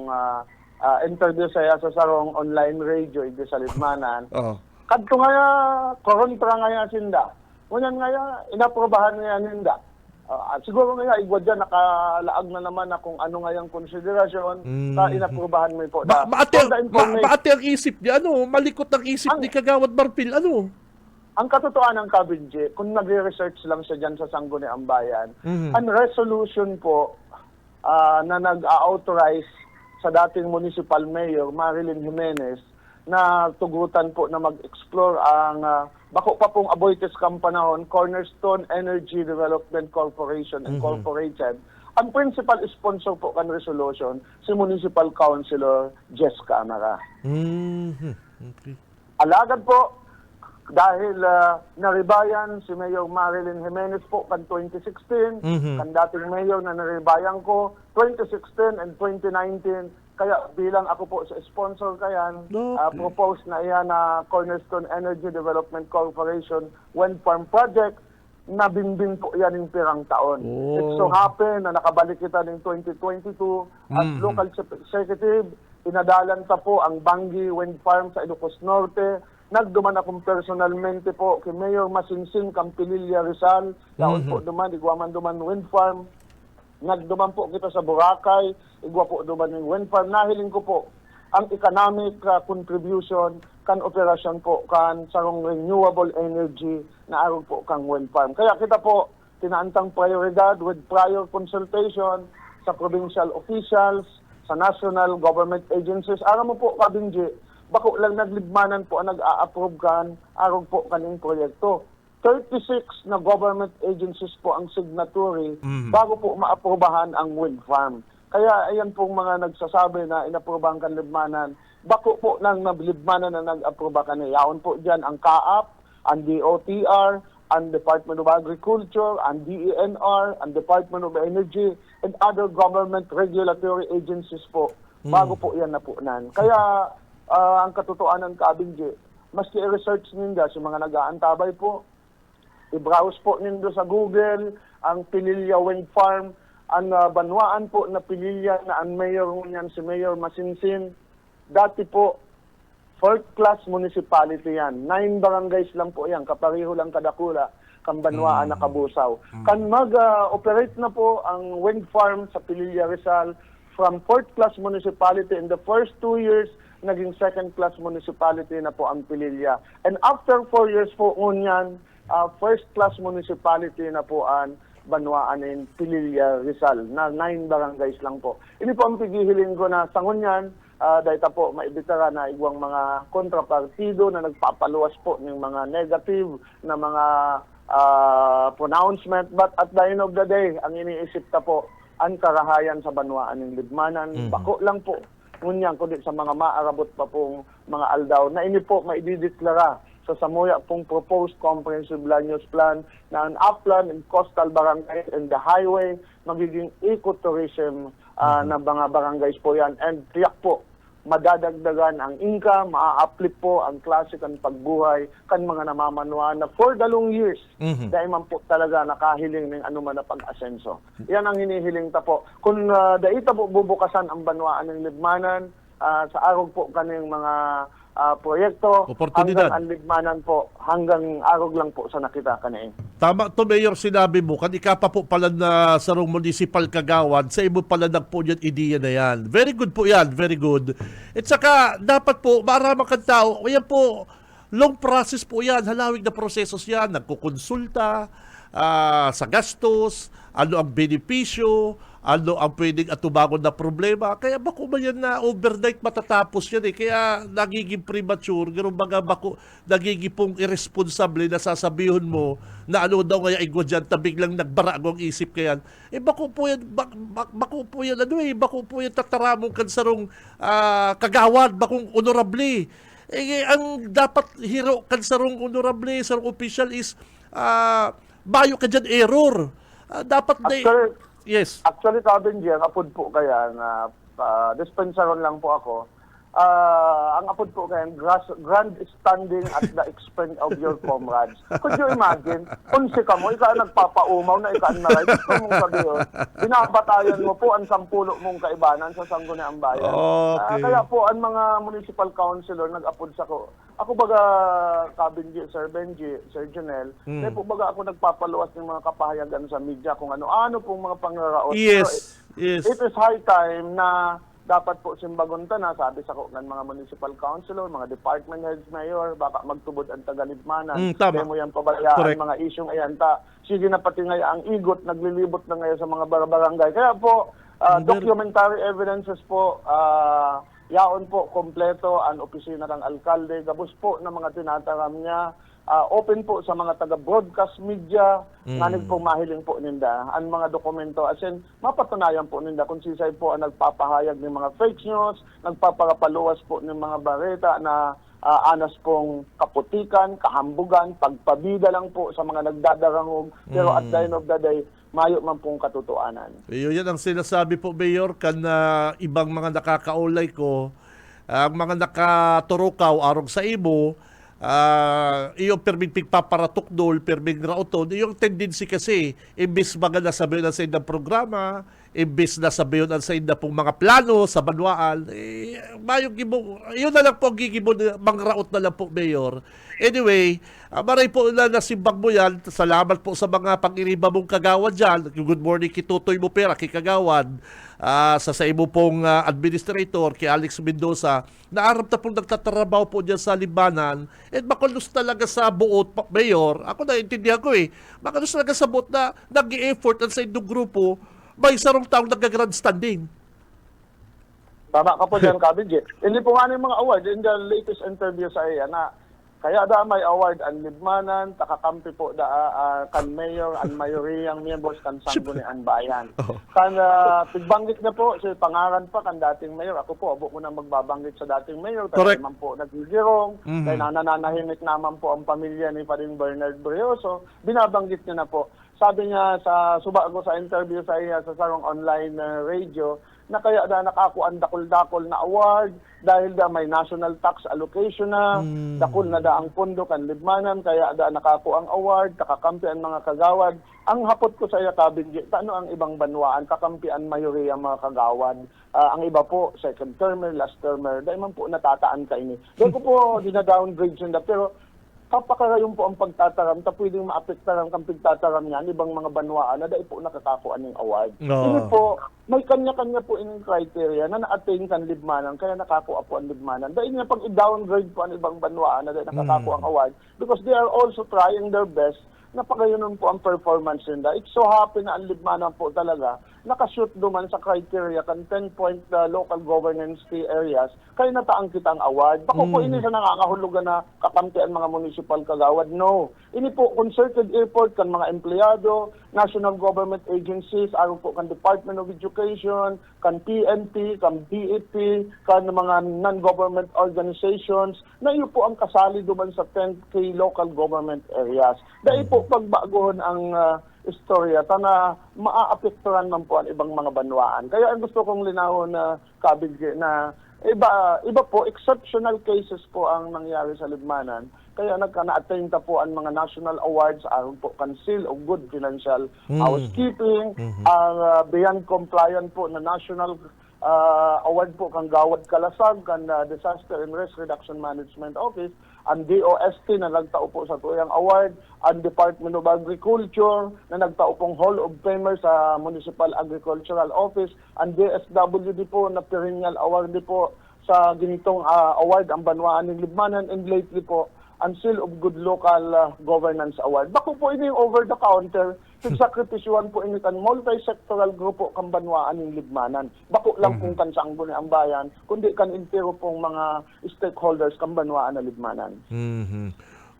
interview sa sarong online radio ito sa Libmanan. Kadto nga, kontra nga sinda. Ngunyan nga, inaprobahan nga ninda. Siguro nga, igwa dyan, nakalaag na naman na kung ano nga yung konsiderasyon sa inaprobahan mo po. Maate ang isip niya, malikot ang isip ni Kagawad Marpil, Ang katotohanan ng Kabinji, kung nagre-research lang siya dyan sa Sangguniang Bayan, ang resolution po na nag-authorize sa dating municipal mayor, Marilyn Jimenez, na tugutan po na mag-explore ang bako pa pong Aboitiz Campanahon, Cornerstone Energy Development Corporation Incorporated. Ang principal sponsor po kan resolution, si Municipal Councilor Jess Camara. Okay. Alagad po, dahil naribayan si Mayor Marilyn Jimenez po kan 2016, kan dating mayor na naribayan ko, 2016 and 2019, kaya bilang ako po sa sponsor kayan, propose na iyan na Cornerstone Energy Development Corporation wind farm project, nabimbing po yan ng pirang taon. It so happen na nakabalik kita ng 2022 as local executive, inadalan ta po ang Bangi Wind Farm sa Ilocos Norte. Nagduman akong personalmente po kay Mayor Masinsing Campililla Rizal, yaon po duman, igwaman duman wind farm. Nagduman po kita sa Boracay, igwa po duman ng wind farm. Nahiling ko po ang economic contribution kan operasyon po kan sarong renewable energy na aron po kang wind farm. Kaya kita po tinaantang prioridad with prior consultation sa provincial officials, sa national government agencies. Aram mo po, Kabinji, bako lang naglibmanan po ang nag-a-approve kan, arog po kaning proyekto. 36 na government agencies po ang signatory bago po maaprubahan ang wind farm. Kaya ayan pong mga nagsasabi na inaprubahan kan libmanan, bako po nang nablibmanan na nag-aproba kan. Yaon po dyan ang CAAP, ang DOTR, ang Department of Agriculture, ang DENR, ang Department of Energy, and other government regulatory agencies po. Bago po yan napunan. Kaya ang katotohanan, Kabinji, maski i-research ninyo sa mga nag-aantabay po, i-browse po nindo sa Google ang Pililya Wind Farm, ang banwaan po na Pililya na ang mayor niyan si Mayor Masinsin. Dati po, 4th class municipality yan. 9 barangays lang po yan, kapariho lang kadakula, kang banwaan na Kabusaw. Kan mag-operate na po ang wind farm sa Pililya Rizal from 4th class municipality in the first 2 years, naging 2nd class municipality na po ang Pililya. And after 4 years po ngunyan, 1st class municipality na po ang Banwaan in Pililya Rizal na 9 barangays lang po. Ini po ang pigihiling ko na sa ngunyan, dahil po maibitara na igwang mga kontrapartido na nagpapaluwas po ng mga negative na mga pronouncement. But at the end of the day, ang iniisip ta po, ang karahayan sa Banwaan ng Libmanan, bako lang po. Ngunyan, kundi sa mga maarabot pa pong mga aldaw na ini po maidideklara sa Samuya pong proposed comprehensive land use plan na ang upland and coastal barangays and the highway magiging ecotourism na mga barangays po yan. And tiyak po, madadagdagan ang income, maa-uplift po ang klase kan pagbuhay kan mga namamanwa na for the long years dahil man po talaga nakahiling ng anuman na pag-asenso. Yan ang hinihiling ta po. Kung dahil ta po bubukasan ang Banwaan ng Libmanan, sa arog po kaning mga proyekto, oportunidad. hanggang ang Libmanan po, hanggang arog lang po sa nakita kanain. Tama to, Mayor, sinabi mo, kanika pa po pala na sarong municipal kagawad, sa imo pala nagpo yan, ideya na yan. Very good po yan, very good. At saka, dapat po, maramang kang tao, yan po, long process po yan, halawig na prosesos yan, nagkukonsulta, sa gastos, ano ang benepisyo, ano ang pwedeng atubangon na problema. Kaya bako ba yan na overnight matatapos yan eh. Kaya nagiging premature, gano'n baga bako, nagiging pong irresponsible na sasabihin mo na ano daw kaya igwa dyan, tabig lang nagbara ang isip kaya. Eh bako po yan, bako po yan, ano eh, bako po yan tataramong kansarong kagawad, bakong honorable. Eh, ang dapat hero kansarong honorable, sarong official is bayo ka dyan error. Dapat na yes. Actually, Kabinji, ang apod po kaya na dispensaron lang po ako. Ang apod po kaya grand standing at the expense of your comrades. Could you imagine? Kung si kamo, ikaw nagpapaumaw na ikaw na right, kung mong sabihin, binabatayan mo po ang 10 mong kaibanan sa Sangguniang Bayan. Okay. Kaya po, ang mga municipal councilor nag-apod sa ko. Ako baga, Kabinji, Sir Benji, Sir Janelle, kaya po baga ako nagpapaluwas ng mga kapahayagan sa media kung ano-ano pong mga pangraraos. Yes, yes. It is high time na dapat po simbagunta na, sabi sa ng mga municipal councilor, mga department heads, mayor, baka magtubod ang tagalibmanan. Tama. Kaya mo yan pabayaan Correct. mga isyong ayanta. Sige na pati ngayon ang igot, naglilibot na ngayon sa mga barangay. Kaya po, documentary evidences po, yaon po, kompleto ang opisina ng alkalde, gabos po ng mga tinataram niya, open po sa mga taga-broadcast media, nanig po mahiling po ninda ang mga dokumento. As in, mapatunayan po ninda kung sisay po ang nagpapahayag ng mga fake news, nagpapakapaluwas po ng mga bareta na anas pong kaputikan, kahambugan, pagpabida lang po sa mga nagdadarangog. Pero at the end of the day, mayo man pong katotohanan. Yan ang sinasabi po, Mayor, kan ibang mga nakakaulay ko, ang mga nakaturukaw arong sa imo, yung perming pagpaparatukdol, perming rauton, yung tendency kasi, imbis mga nasabihin sa inang programa, imbis nasabihin sa inang pong mga plano sa Banwaan, yun na lang po ang gigibon, mga raot na lang po, Mayor. Anyway, maray po na nasimbang mo yan. Salamat po sa mga pang-iriba mong kagawad dyan. Good morning kay Tutoy Mupera, kay kagawad. Sa imo pong administrator, kay Alex Mendoza, na arap na pong nagtatrabaho po dyan sa Libanan. And makulus talaga sa buot, Mayor. Ako naintindihan ko eh. Makulus talaga sa buot na nag-i-effort at sa indong grupo, may sarong taong nag-grandstanding. Tama ka po dyan, Kabidje. Hindi po nga yung mga award in the latest interview sa iya na kaya da may award ang libmanan, takakampi po da kan mayor, ang mayoriyang members kan sanggunian bayan. Kan tigbanggit na po, si pangaran pa kan dating mayor. Ako po, abo ko na magbabanggit sa dating mayor. Kasi Correct. naman po nagigirong, dahil nananahimik naman po ang pamilya ni Paring Bernard Brioso. Binabanggit niya na po. Sabi niya sa suba ko sa interview sa iya sa sarong online radio, na kaya da nakakuan dakol-dakol na award dahil da may national tax allocation na, dakol na da ang pondo kan libmanan, kaya da nakakuang award, kakakampi ang mga kagawad. Ang hapot ko sa iya, Kabidje, ano ang ibang banwaan, kakampi ang mayoriya mga kagawad. Ang iba po, second termer, last termer, dahil man po natataan ka ini. Dahil ko po dina-downgrade siya, pero kapakarayon po ang pagtataram, ta pwedeng maapektaran kang pagtataram niyan, ibang mga banwaan na dahil po nakakakuan ng award. No. Ini po, may kanya-kanya po ining criteria na na-attain kan libmanan, kaya nakakuha po ang libmanan. Dahil nga pag i-downgrade po ang ibang banwaan na dahil nakakakuha ang award, because they are also trying their best na pagayonon po ang performance nila. It so happen na ang libmanan po talaga nakashoot duman sa criteria kan 10-point local governance key areas, kaya nataang kita ang award. Bako po ini sa nakakahulugan na kakampian mga municipal kagawad. No. Ini po concerted effort kan mga empleyado, national government agencies, aron po kan Department of Education, kan PNP, kan DEP, kan mga non-government organizations, na iyo po ang kasali duman sa 10 local government areas. Dahil po pagbagohon ang istorya, na maaapektuhan man po ang ibang mga banwaan. Kaya ang gusto kong linawon na Kabidje na iba po, exceptional cases po ang nangyari sa libmanan. Kaya nagka-na-attain ta po ang mga national awards aron po kan Seal of Good Financial Housekeeping, ang beyond compliant po na national award po kang Gawad Kalasag, kan Disaster and Risk Reduction Management Office, ang DOST na nagtao po sa tuyang award, ang Department of Agriculture na nagtao pong Hall of Famer sa Municipal Agricultural Office, ang DSWD po na perennial award po sa ginitong award ang Banwaan ng Libmanan, and lately po ang Seal of Good Local Governance Award. Bako po ini yung over-the-counter, sigsakripisyuhan po ini kan multi-sectoral grupo kan Banwaan ng Libmanan. Bako lang kung kan sangguni ang bayan, kundi kan intero pong mga stakeholders kan Banwaan ng Libmanan.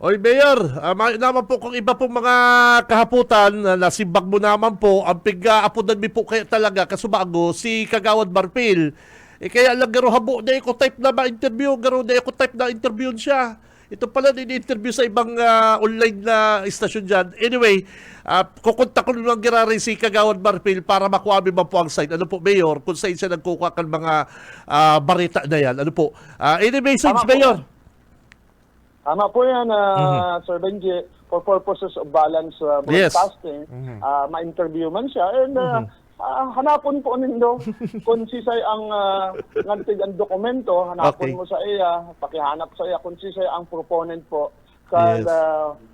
Oy, Mayor, naman po kung iba pong mga kahaputan na nasibag mo naman po, ang piga-apudan mi po kaya talaga kasubago si Kagawad Marpil. Kaya lang garo habo na ko type na ma-interview, garo na ko type na interview siya. Ito pala din-interview sa ibang online na istasyon dyan. Anyway, kukunta ko naman girari si Kagawad Marpil para makuha ba po ang site. Ano po, Mayor? Kung saan siya nagkukuha kan mga barita na yan. Ano po? Any message, Tama po. Mayor? Tama po yan, Sir Benji, for purposes of balance Yes. broadcasting, ma-interview man siya, and hanapon po nindo kung sisay ang ngantig ang dokumento, hanapon Okay. mo sa iya, pakihanap sa iya kung sisay ang proponent po kan Yes.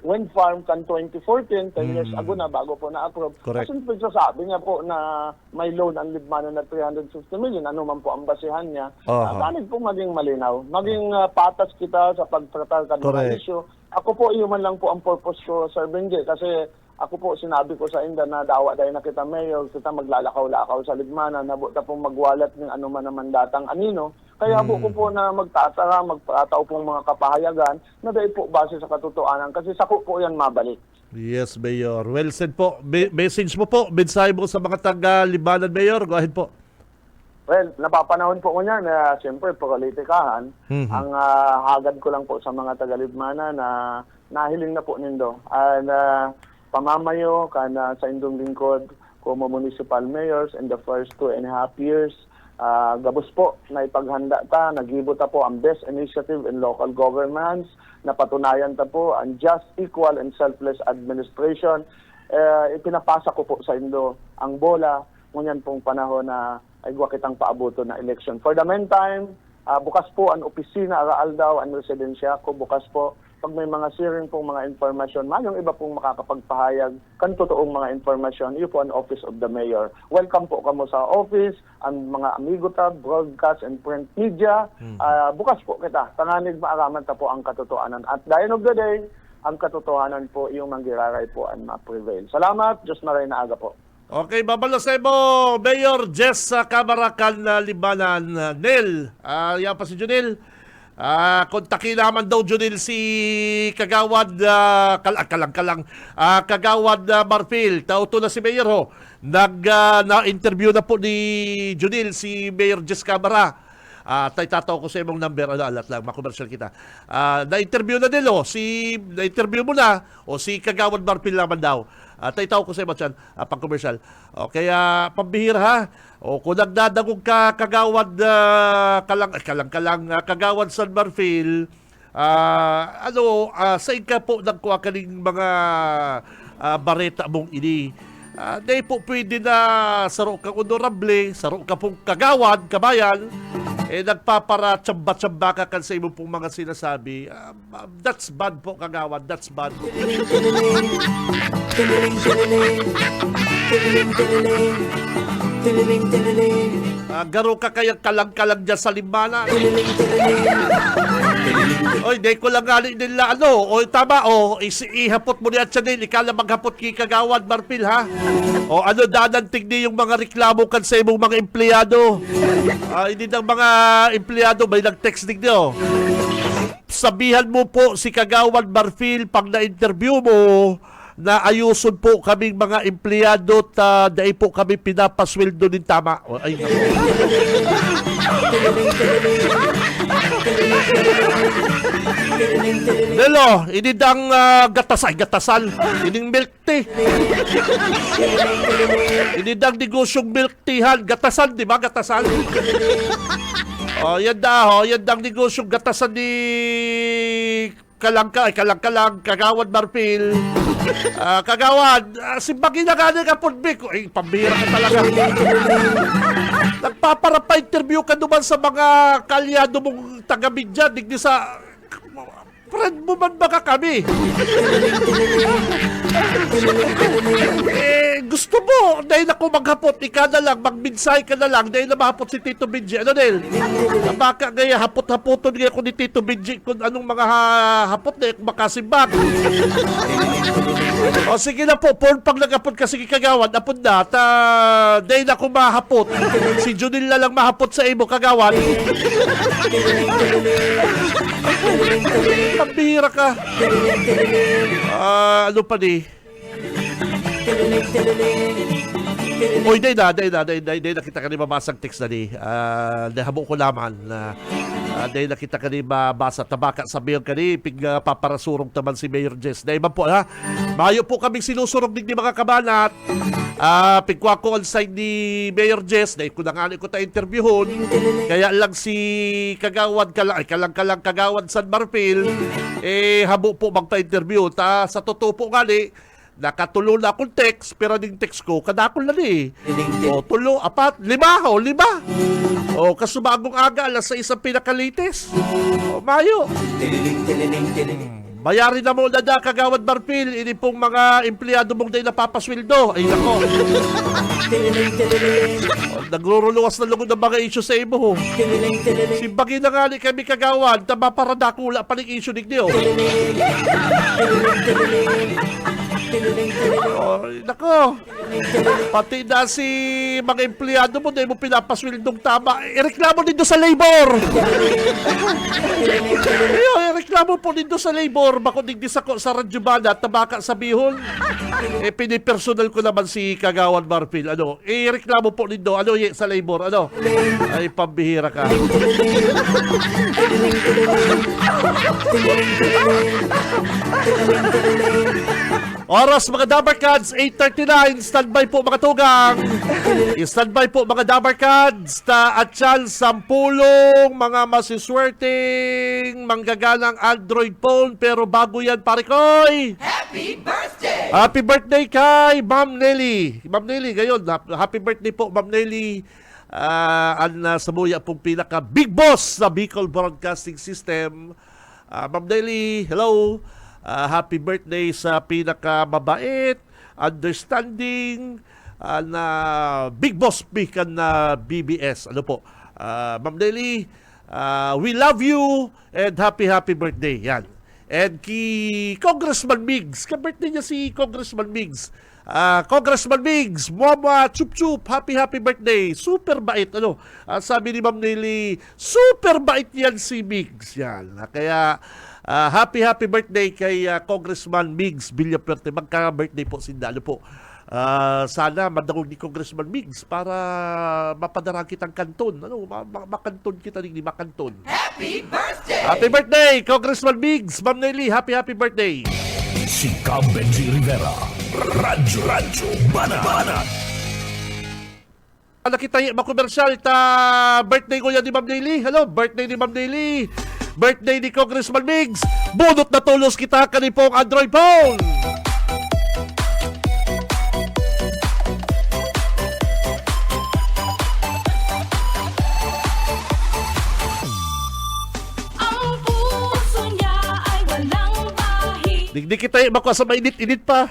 wind farm kan 2014, 10 years ago na bago po na-approve. Correct. Kasi pagsasabi niya po na may loan ang libmanan na 350 million, ano man po ang basihan niya, panig po maging malinaw, maging patas kita sa pagtratar kan mga Correct. issue. Ako po, iyon lang po ang purpose ko, Sir Benji, kasi ako po, sinabi ko sa inda na dawa dahil na kita mayor, kita maglalakaw-lakaw sa libmanan, nabuta pong magwalat ng ano man naman datang anino. Kaya po ko po na magtatara, magpataw pong mga kapahayagan na dahil po base sa katotohanan, kasi sako po yan mabalik. Yes, Mayor. Well said po. Message mo po, mensahe mo sa mga taga-Libanan, Mayor. Go ahead po. Well, napapanahon po ko niyan na siyempre politikahan. Ang hagad ko lang po sa mga taga-Libmanan na nahiling na po nindo. And pamamayo kana sa indong lingkod como municipal mayors in the first 2.5 years. Gabos po na ipaghanda ta, nagibo ta po ang best initiative in local governments, napatunayan ta po ang just, equal, and selfless administration. Ipinapasa ko po sa indo ang bola, ngunyan pong panahon na ay guwa kitang paabuto na election. For the meantime, bukas po ang opisina, araal daw, ang residensya ko, bukas po. Pag may mga sharing pong mga informasyon, yung iba pong makakapagpahayag kan totoong mga informasyon, iyo po ang Office of the Mayor. Welcome po kamo sa office, ang mga amigo ta, broadcast and print media. Bukas po kita, tanganig maaraman ta po ang katotohanan. At the end of the day, ang katotohanan po, yung manggiraray po ang ma-prevail. Salamat, Diyos maray na aga po. Okay, babalasebo, Mayor Jess Camaracan Libanan. Nel, yan pa si Junil. Kontakin naman daw Junil si Kagawad Kagawad Marfil. Tauto na si Mayor ho. Na-interview na po ni Junil si Mayor Jess Camara. Tay tataw ko sa imong number, alat lang, makomersyal kita. Na-interview na nilo, na-interview mo na, o si Kagawad Marfil naman daw. Tay tataw ko sa imong chan, pang-commercial. O kaya, pambihira ha, o kung nagdadagog ka, Kagawad Kagawad San Marfil, sa ka po nagkuha kaning mga bareta mong ini. Di po pwede na saro kang honorable, saro ka pong kagawad, kabayan, nagpapara tsamba-tsamba ka kan sa imo pong mga sinasabi. That's bad po, kagawad. That's bad. Garo ka kaya kalang-kalang dyan sa limbana. Oy, di ko lang gali nila o tama, ihapot mo niya Chanel, ikala maghapot ki Kagawad Marfil ha. O dadantig ni yung mga reklamo kan sa imong mga empleyado. Hindi ng mga empleyado, may nag-text din niyo. Sabihan mo po si Kagawad Marfil pag na-interview mo na ayuson po kaming mga empleyado dahil po kami pinapasweldo din tama. Ay, Lelo, inidang gatasan, ining milk tea. Inidang negosyong milk teahan, gatasan, di ba? Gatasan. Yan dang negosyong gatasan ni Kalang, Kagawad Marfil. Kagawad, simbagin na gano'n ka pudbik. Ay, pambira ka talaga. Nagpapara-pa-interview ka naman sa mga kalyado mong taga-media. Digdi sa... Friend mo man baka kami? Gusto mo, dahil ako maghapot, ika na lang, magminsay ka na lang, dahil na mahapot si Tito Benji. Ano, Nel? Baka gaya, hapot-hapoton nga ako ni Tito Benji kung anong mga hapot na makasimbag. O sige na po, pag nag-hapot ka, sige Kagawad, apod na, dahil ako mahapot. Si Junil na lang mahapot sa imo, Kagawad. Pambihira ka. Ano pa di? Oy, day na kita ka ni mabasang text na di. Nahabo ko naman na day na kita ka ni mabasa tabaka sa mail ka ni pig paparasurong taman si Mayor Jess. Day man po ha. Mayo po kaming sinusurong din ni mga kabanat. Pigwa ko on side ni Mayor Jess. Day ko na nga ko ta interviewon. Kaya lang si Kagawad kalang Kagawad San Marfil habo po magpa-interview. Sa totoo po nga ni nakatulo na akong text, pero yung text ko, kadakol na ni. Tulo, apat, lima. Kasubagong aga, alas 6 ang pinakalitis. Mayo. Bayarin na mo na Kagawad Marfil, ini pong mga empleyado mong day napapasweldo. Ay, nako. Nagruruluwas na lugod ng mga issue sa imo. Simbagin na nga ni kami Kagawad, tama para dakula pa ng issue niyo. Nako. Pati na si mga empleyado mo, dahil mo pinapaswildong tama. Ireklamo dito sa labor. Ireklamo po dito sa labor. Bako digdi sa Radyo Bana at tabaka sa Bihon. Pinipersonal ko naman si Kagawad Marfil. Ireklamo po dito. Sa labor. Ay, pambihira ka. Oras mga Dabarkads, 8:39. Standby po mga tugang. Standby po mga Dabarkads. At yan, 10 mga masiswerteng manggaganang Android phone. Pero bago yan, pare koy, Happy birthday! Happy birthday kay Ma'am Nelly. Ma'am Nelly, ngayon, happy birthday po Ma'am Nelly. Ang sabuya pong pinaka big boss sa Bicol Broadcasting System. Ma'am Nelly, hello. Happy birthday sa pinakamabait, understanding, na big boss pikan na BBS. Ma'am Nelly, we love you and happy birthday. Yan. And ki Congressman Migs, ka-birthday niya si Congressman Migs. Congressman Migs, Mama Chup Chup, happy birthday. Super bait, ano? Sabi ni Ma'am Nelly, super bait yan si Migs. Yan. Kaya, happy birthday kay Congressman Migs Villaperte. Magka-birthday po, Sindalo po. Sana madawag ni Congressman Migs para mapadarang kitang kanton. Ano, makanton kita rin, makanton. Happy birthday! Happy birthday, Congressman Migs. Ma'am Nelly, happy birthday. Si Benji Rivera, Radyo Banat. Nakita yung makomersyal ta birthday ko yan ni Ma'am Nelly. Hello, birthday ni Ma'am Nelly. Birthday ni Congressman Migs. Bunot na tulos kita kanipong Android phone. Ang puso niya ay walang bahid Digdi kita yung makuha sa mainit-init pa.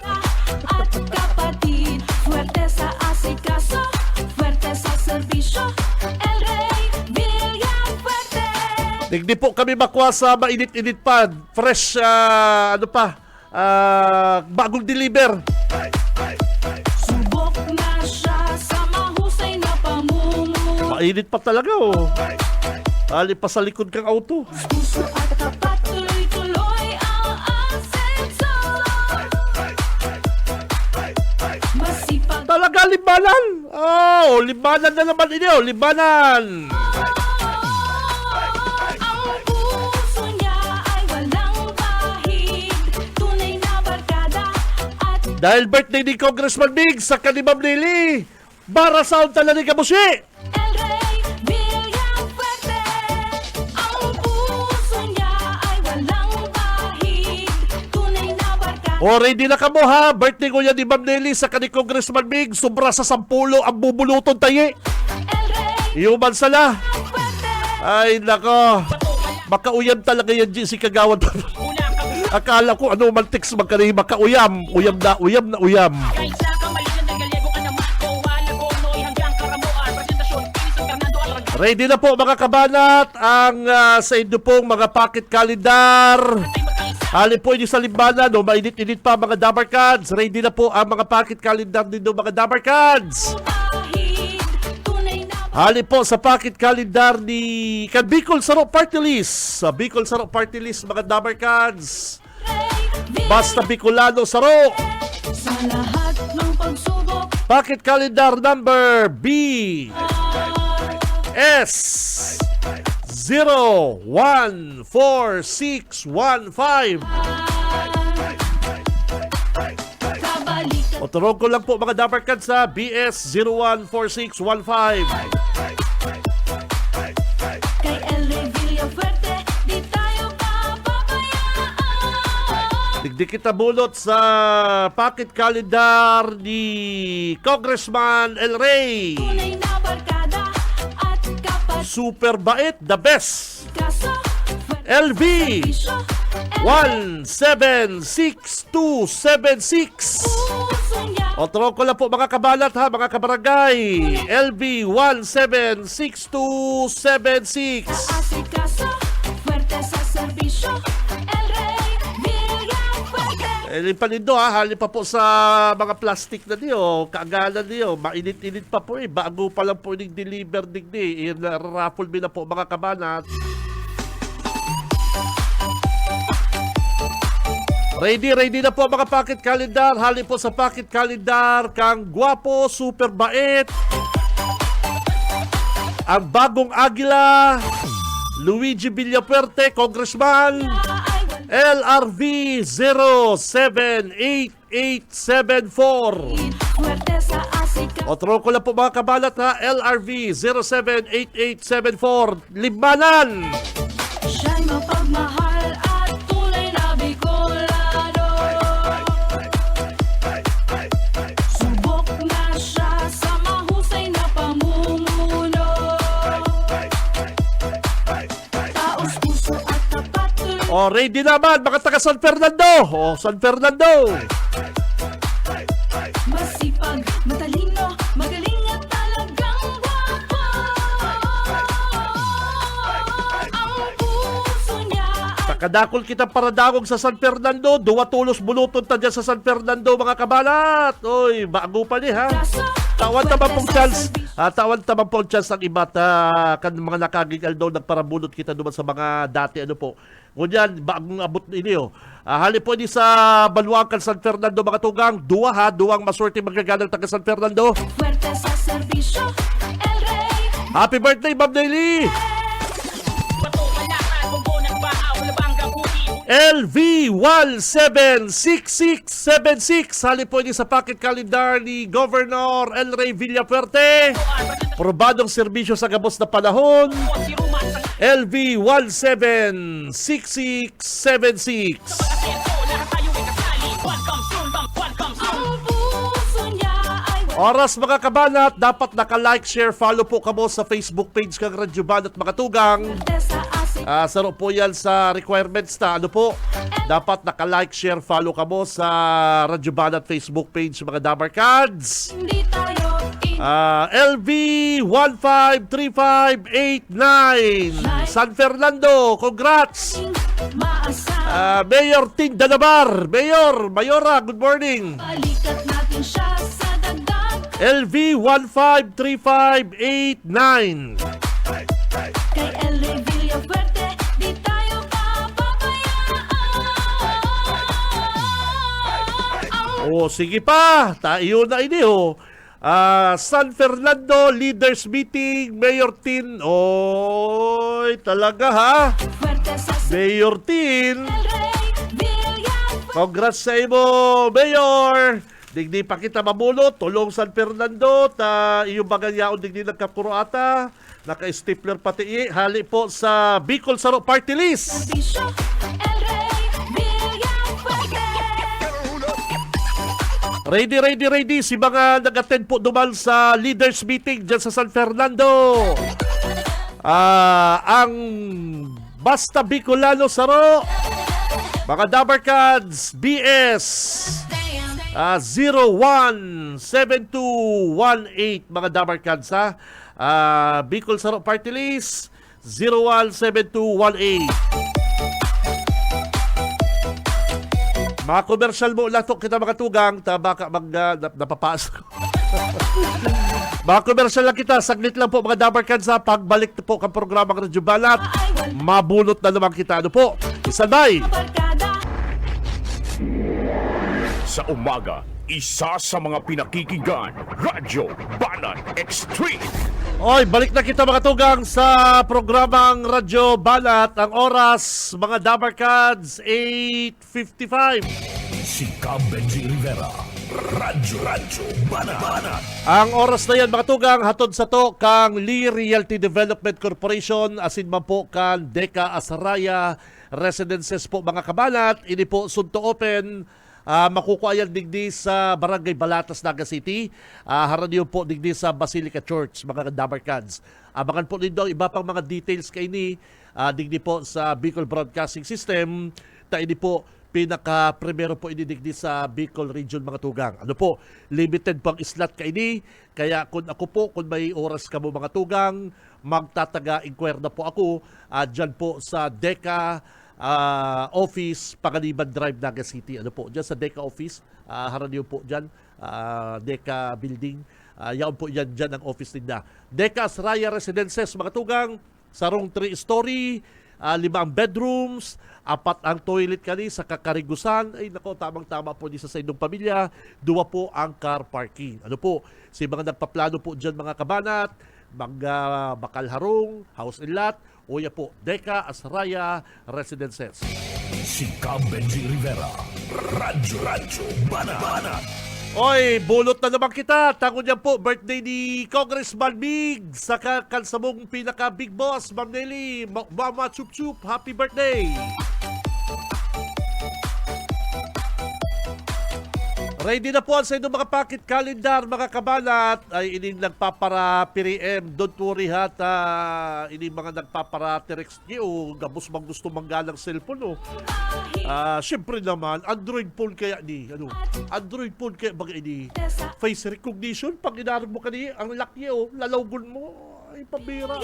at kapatid. Fuerte sa asikaso, fuerte sa serbisyo. El Rey Villafuerte. Digdi po kami makuha sa mainit-init pa. Fresh, bagong deliver. Subok na siya sa mahusay na pamumuno. Mainit pa talaga, oh. Ali pa sa likod kang auto. Puso at tapat, tuloy-tuloy ang asenso. Masipag Talaga, libanan. Oh, libanan na naman inyo. Libanan. ang puso niya ay walang bahid. Tunay na barkada at Dahil birthday ni Congressman Migs sa kanibam Lili. Bara sound talaga ni Kamusi. El Rey Villafuerte. Ang puso niya ay walang bahid. Tunay na barkada. O, ready na ka mo ha. Birthday ko yan ni Ma'am Nelly sa kani Congressman Migs. Sobra sa 10 ang bubuluton tayo. El Rey Iuman sala. Villafuerte. Ay, nako. Makauyam talaga yan, si Kagawad. Akala ko, ano man text magkari, makauyam. Uyam na uyam. Ready na po mga kabanat ang sa inyo pong mga pocket calendar. Hali po inyo sa limbana, no? Mainit-init pa mga Dabar Cards. Ready na po ang mga pocket calendar nito mga Dabar Cards. Bahid. Tunay na Hali po sa pocket calendar ni Bicol Saro Party List. Sa Bicol Saro Party List mga Dabar Cards. Rey Basta Bicolano Saro. sa lahat ng pagsubok. Pocket calendar number B S 014615. Kabalikan Oturog ko lang po mga Dabar Cards sa BS 014615. kay El Rey Villafuerte, di tayo papabayaan. Digdi kita bulot sa pocket calendar ni Congressman El Rey. Tunay na barkada at kapatid. Super bait, the best. Kaso, LV serbisyo, El Rey 176276. puso niya Oturog ko lang po mga kabalat ha, mga kabarangay. LV 176276. asikaso, fuerte sa serbisyo. El Rey Villafuerte. Panindo ha, hali pa po sa mga plastic na niyo, kaagalan niyo, mainit-init pa po bago pa lang po deliver digdi. Raffle na po mga kabanat. Ready na po mga pocket calendar. Hali po sa pocket calendar kang gwapo, super bait. Ang bagong agila, Luigi Villafuerte, Congressman. LRV 078874. Fuerte sa asikaso. Otro ko lang po mga kabalat ha, LRV 078874. Libanan! Siya'y mapagmahal at tunay na Bicolano. Subok na siya sa mahusay na pamumuno. Taos puso at tapat. O, ready naman mga taga San Fernando. O, San Fernando. Masipag, matalino, magaling at talagang gwapo. Ang puso niya ay Kadakol kita paradagog sa San Fernando, duwa tulos buluton ta dyan sa San Fernando mga kabalat. Oy, bago pa ni ha. Tawan tamang pong chance. Tawan tamang pong chance ang iba kan mga nakagigal daw nagparabulot kita duman sa mga dati ano po. Ngunyan, bagong abot ini oh. Hali po ni sa Baluangkan San Fernando mga tugang, duwang maswerte magagalang taga San Fernando. Fuerte sa serbisyo, El Rey. Happy birthday, Ma'am Daily! LV176676 hali po ini sa pocket calendar ni Governor El Rey Villafuerte. Probadong serbisyo sa gabos na panahon. LV176676. Ang puso niya ay Oras mga kabanat, dapat naka-like, share, follow po kamo sa Facebook page kang Radyo Banat mga tugang. fuerte sa asin. Saro po yan sa requirements na ano po. Dapat naka-like, share, follow kamo sa Radyo Banat Facebook page mga Dabarkads. Hindi tayo LV153589 San Fernando, congrats! maasang. Mayor Tin Danabar, Mayora, good morning! Balikat natin siya sa dagdag. LV153589 Kay El Rey Villafuerte, di tayo papabayaan. Oh, sige pa. Tayo na ini oh. San Fernando Leaders Meeting, Mayor Tin. Oy, talaga ha. Fuerte sa Mayor Tin. El Rey Villafuerte. Congrats sa imo, Mayor. Digdi pa kita mamulot, tulong San Fernando, iyong baganyaon digdi nagkapuro ata. Naka-stapler pati hali po sa Bicol Saro Party List. Serbisyo, El Rey Villafuerte. Ready si mga nag-attend po duman sa leaders meeting dyan sa San Fernando. Ang Basta Bicolano Saro, mga Dabarkads BS 017218 mga Dabarkads ha. Bicol Saro Party List 017218. Mga commercial mo latok kita mga tugang, baka napapaas. Mga commercial lang kita, saglit lang po mga Dabarkads sa pagbalik po kang programang Radyo Banat. Mabulot na naman kita. Ano po? Isanbay! Barkada. Sa umaga, isa sa mga pinakikinggan, Radyo Banat Extreme. Oy, balik na kita mga tugang sa programang Radyo Banat. Ang oras, mga Dabarkads, 8:55. Si Cam Benji Rivera. Radyo Banat. Ang oras na yan mga tugang, hatod sa to kang Lee Realty Development Corporation, asin man po kan Deca Asaraya Residences po mga kabanat. Ini po sunto open. Makukuha yan digdi sa Barangay Balatas, Naga City. Haraniyo po digdi sa Basilica Church, mga Dabarkads. Abangan po din ang iba pang mga details kay ni digdi po sa Bicol Broadcasting System. Ini po pinaka-primero po inidigdi sa Bicol Region mga tugang. Ano po, limited pang slot kay ni. Kaya kung may oras ka mo mga tugang, magtataga-inquire na po ako dyan po sa Deca office, Panganiban Drive, Naga City. Ano po, dyan sa Deca office, haraniyo po dyan, Deca building. Yan po yan, dyan ang office nila. Deca Asraya Residences, mga tugang, sarong 3-story, 5 bedrooms, 4 ang toilet kani sa kakarigusan. Ay nako, tamang-tama po di sa inyong pamilya. 2 po ang car parking. Ano po, si mga nagpaplano po dyan mga kabanat, mga Bakalharong, house and lot, Oya po, Deca Asraya Residences. Si Cam Benji Rivera. Radyo Banat. Oy, bulot na naman kita. Tango niyan po, birthday ni Congressman Big sa kansamong pinaka-big boss, Ma'am Nelly. Mama Chup Chup, happy birthday! Ready na po sa inyong mga pocket calendar, mga kabanat. Ay ining nagpapara-PRM, don't worry ha. Ining mga nagpapara-text niyo, gabos mang gusto manggalang cellphone. Siyempre naman, Android phone kaya ni. Android phone kaya baga ini. Face recognition, pag inarap mo kani, ang lock niyo, lalawgon mo. Ay, pambira.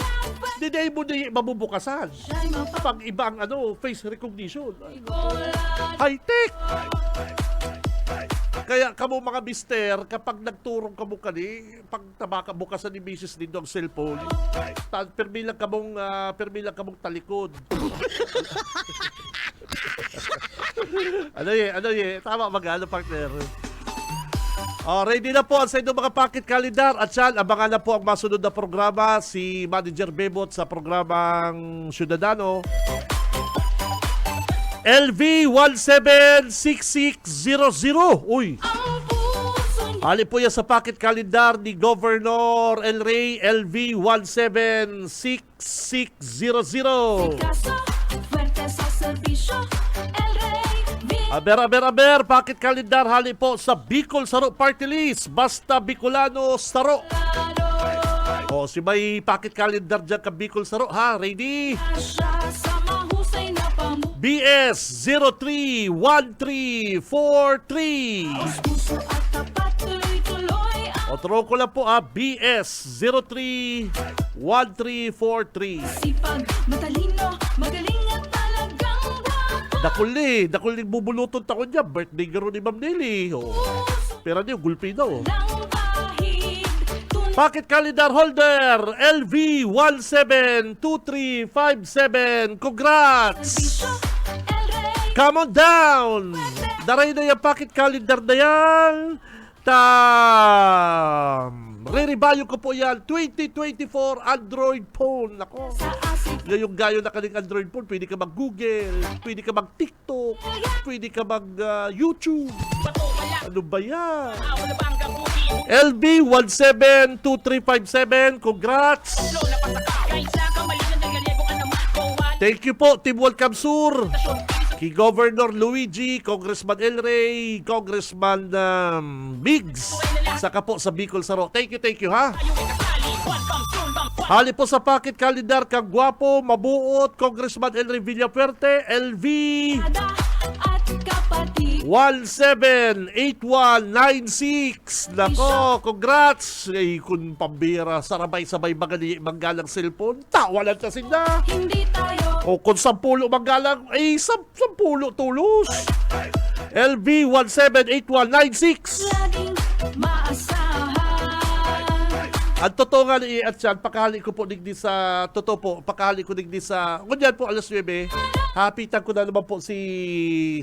Hindi mo na mabubukasan. Pag iba ang face recognition. High-tech! Kaya kamo mga mister, kapag nagturong kamo kani, pag tabaka bukasan ni Mrs. Lindo ang cellphone, permi lang kamong talikod. ano ye, tama mag-ano partner. Ready na po ang sa inyong mga pocket calendar at yan, abangan na po ang masunod na programa, si Manager Bebot sa programang Ciudadano. LV 176600. Uy! Ali po yan sa pocket calendar ni Governor El Rey, LV 176600. Aber, pocket calendar hali po sa Bicol Saro Party List. Basta Bicolano Saro. O, si may pocket calendar dyan ka Bicol Saro, ha? Ready? BS 031343. O, turo ko lang po, BS 031343. Sipag, matalino, magaling at talagang guwapo. Dakuli bubuluton ta ko niya. Birthday garo ni Ma'am Nelly. O, pera niyo, gulpi daw. Lang bahid, tunay Pocket calendar holder, LV 172357. Congrats! bisyo, El Rey. Come on down! Daray na yung pocket calendar na yan. Re-rebayo ko po yan. 2024 Android phone. Nako. Sa asik, Ngayong gayo na kaling Android phone, pwede ka mag-Google, pwede ka mag-TikTok, pwede ka mag-YouTube. Ano ba yan? LB 172357. Congrats! Thank you po, Team Welcome Sur. Kay Governor Luigi, Congressman El Rey, Congressman Biggs, saka po sa Bicol Saro. Thank you ha. Hali po sa pocket calendar, kang gwapo, mabuot, Congressman El Rey Villafuerte, LV ada at kapatid. 178196. Nako, congrats. Ay, kun pambira, sarabay-sabay manggalang cellphone, tawalan sa sinda. Hindi tayo O kung 10 manggalang, ay 10 tulos. LV 178196. laging maasahan. Ang totoo nga ni at yan, pakahali ko po digdi sa, totoo po, pakahali ko digdi sa, kunyan po alas 9, hapitan ko na naman po si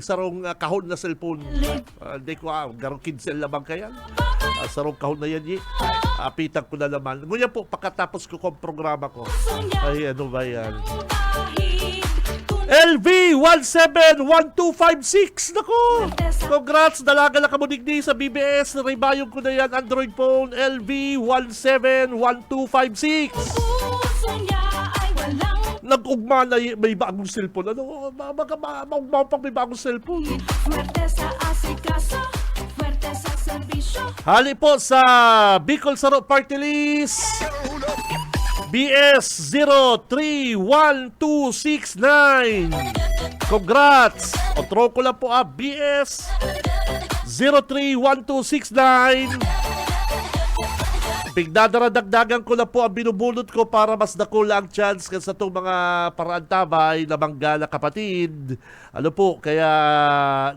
sarong kahon na cellphone. Hindi ko, garong kinsel lamang kaya. Sarong kahon na yan, hapitan ko na naman. Ngunyan po, pagkatapos ko kong programa ko. Ay, ano ba yan? Bahid, LV 171256. Nako! Congrats, dalaga na kamo digdi sa BBS. Rebayong ko na yan, Android phone. LV 171256. puso niya ay walang Nag-ugma na may bagong cellphone. Ano? Maugma pang may bagong cellphone. swerte sa asikaso, swerte sa serbisyo. Hali po sa Bicol Saro Party List. BS 031269. Congrats! Otro ko lang po BS 031269. Pigdadaradagdagan ko na po ang binubulot ko para mas dakula ang chance sa itong mga paraan tabay na manggala kapatid. Ano po, kaya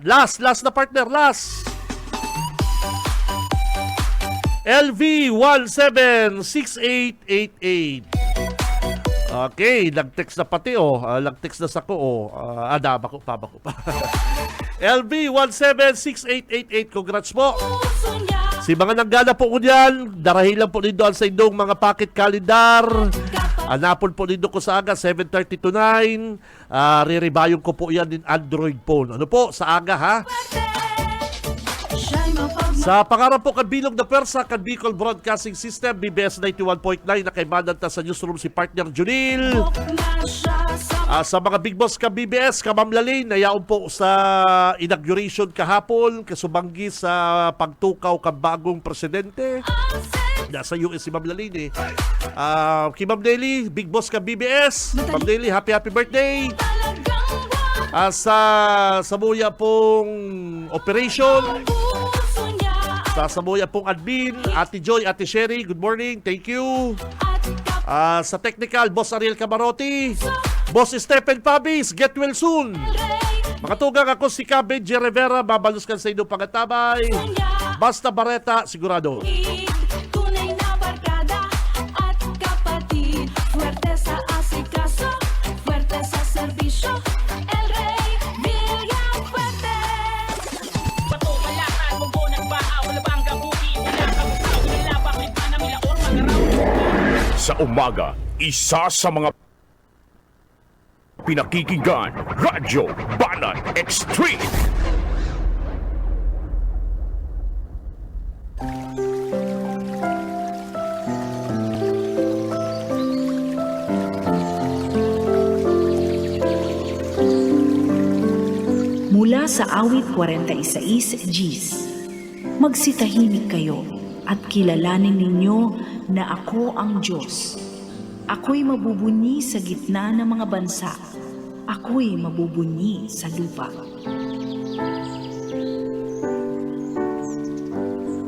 last na partner, last. LV 176888. Okay, nag-text na pati nag-text na sako adaba ko pa. LV 176888. Congrats po. Puso niya Si mga nanggana po ko diyan, darahilan po nindo sa inyong mga pocket calendar. Anapon po nindo ko sa aga 7:30 to 9. Riribayong ko po yan din Android phone. Ano po, sa aga ha? siya'y mapagmahal. Sa pangarap po Bilog na Persa, Bicol Broadcasting System, BBS 91.9, nakaibananta sa newsroom si partner Junil. na siya sa Sa mga big boss BBS, Ma'am Lalay, nayaon po sa inauguration kahapon, kasubanggi sa pagtukaw bagong presidente. Nasa US si Ma'am Lalay kay Ma'am Nelly, big boss BBS. Ma'am Nelly, happy birthday. talagang guwapo. Sa Sabuya pong operation, Puso niya sa Sabuya pong admin, Ate Joy, Ate Sherry, good morning, thank you. at kapatid. Sa technical, Boss Ariel Camarotti, Boss Stephen Pabis, get well soon. Mga tugang, ako si Benji Rivera, babaluskan sa inyong pangatabay. Basta Bareta, sigurado. Tunay na barkada at kapatid. Fuerte sa asikaso, fuerte sa serbisyo. El Rey Villafuerte. Bato, malakad, munggo, nagbaaw, labang gabuti, pinakabukaw, nilabak, nagpana, milaor, magaraw. Sa umaga, isa sa mga pinakikinggan, Radyo Banat Extreme. Mula sa awit 46 Gs, magsitahimik kayo at kilalanin ninyo na ako ang Diyos. Ako'y mabubunyi sa gitna ng mga bansa. Ako'y mabubunyi sa lupa.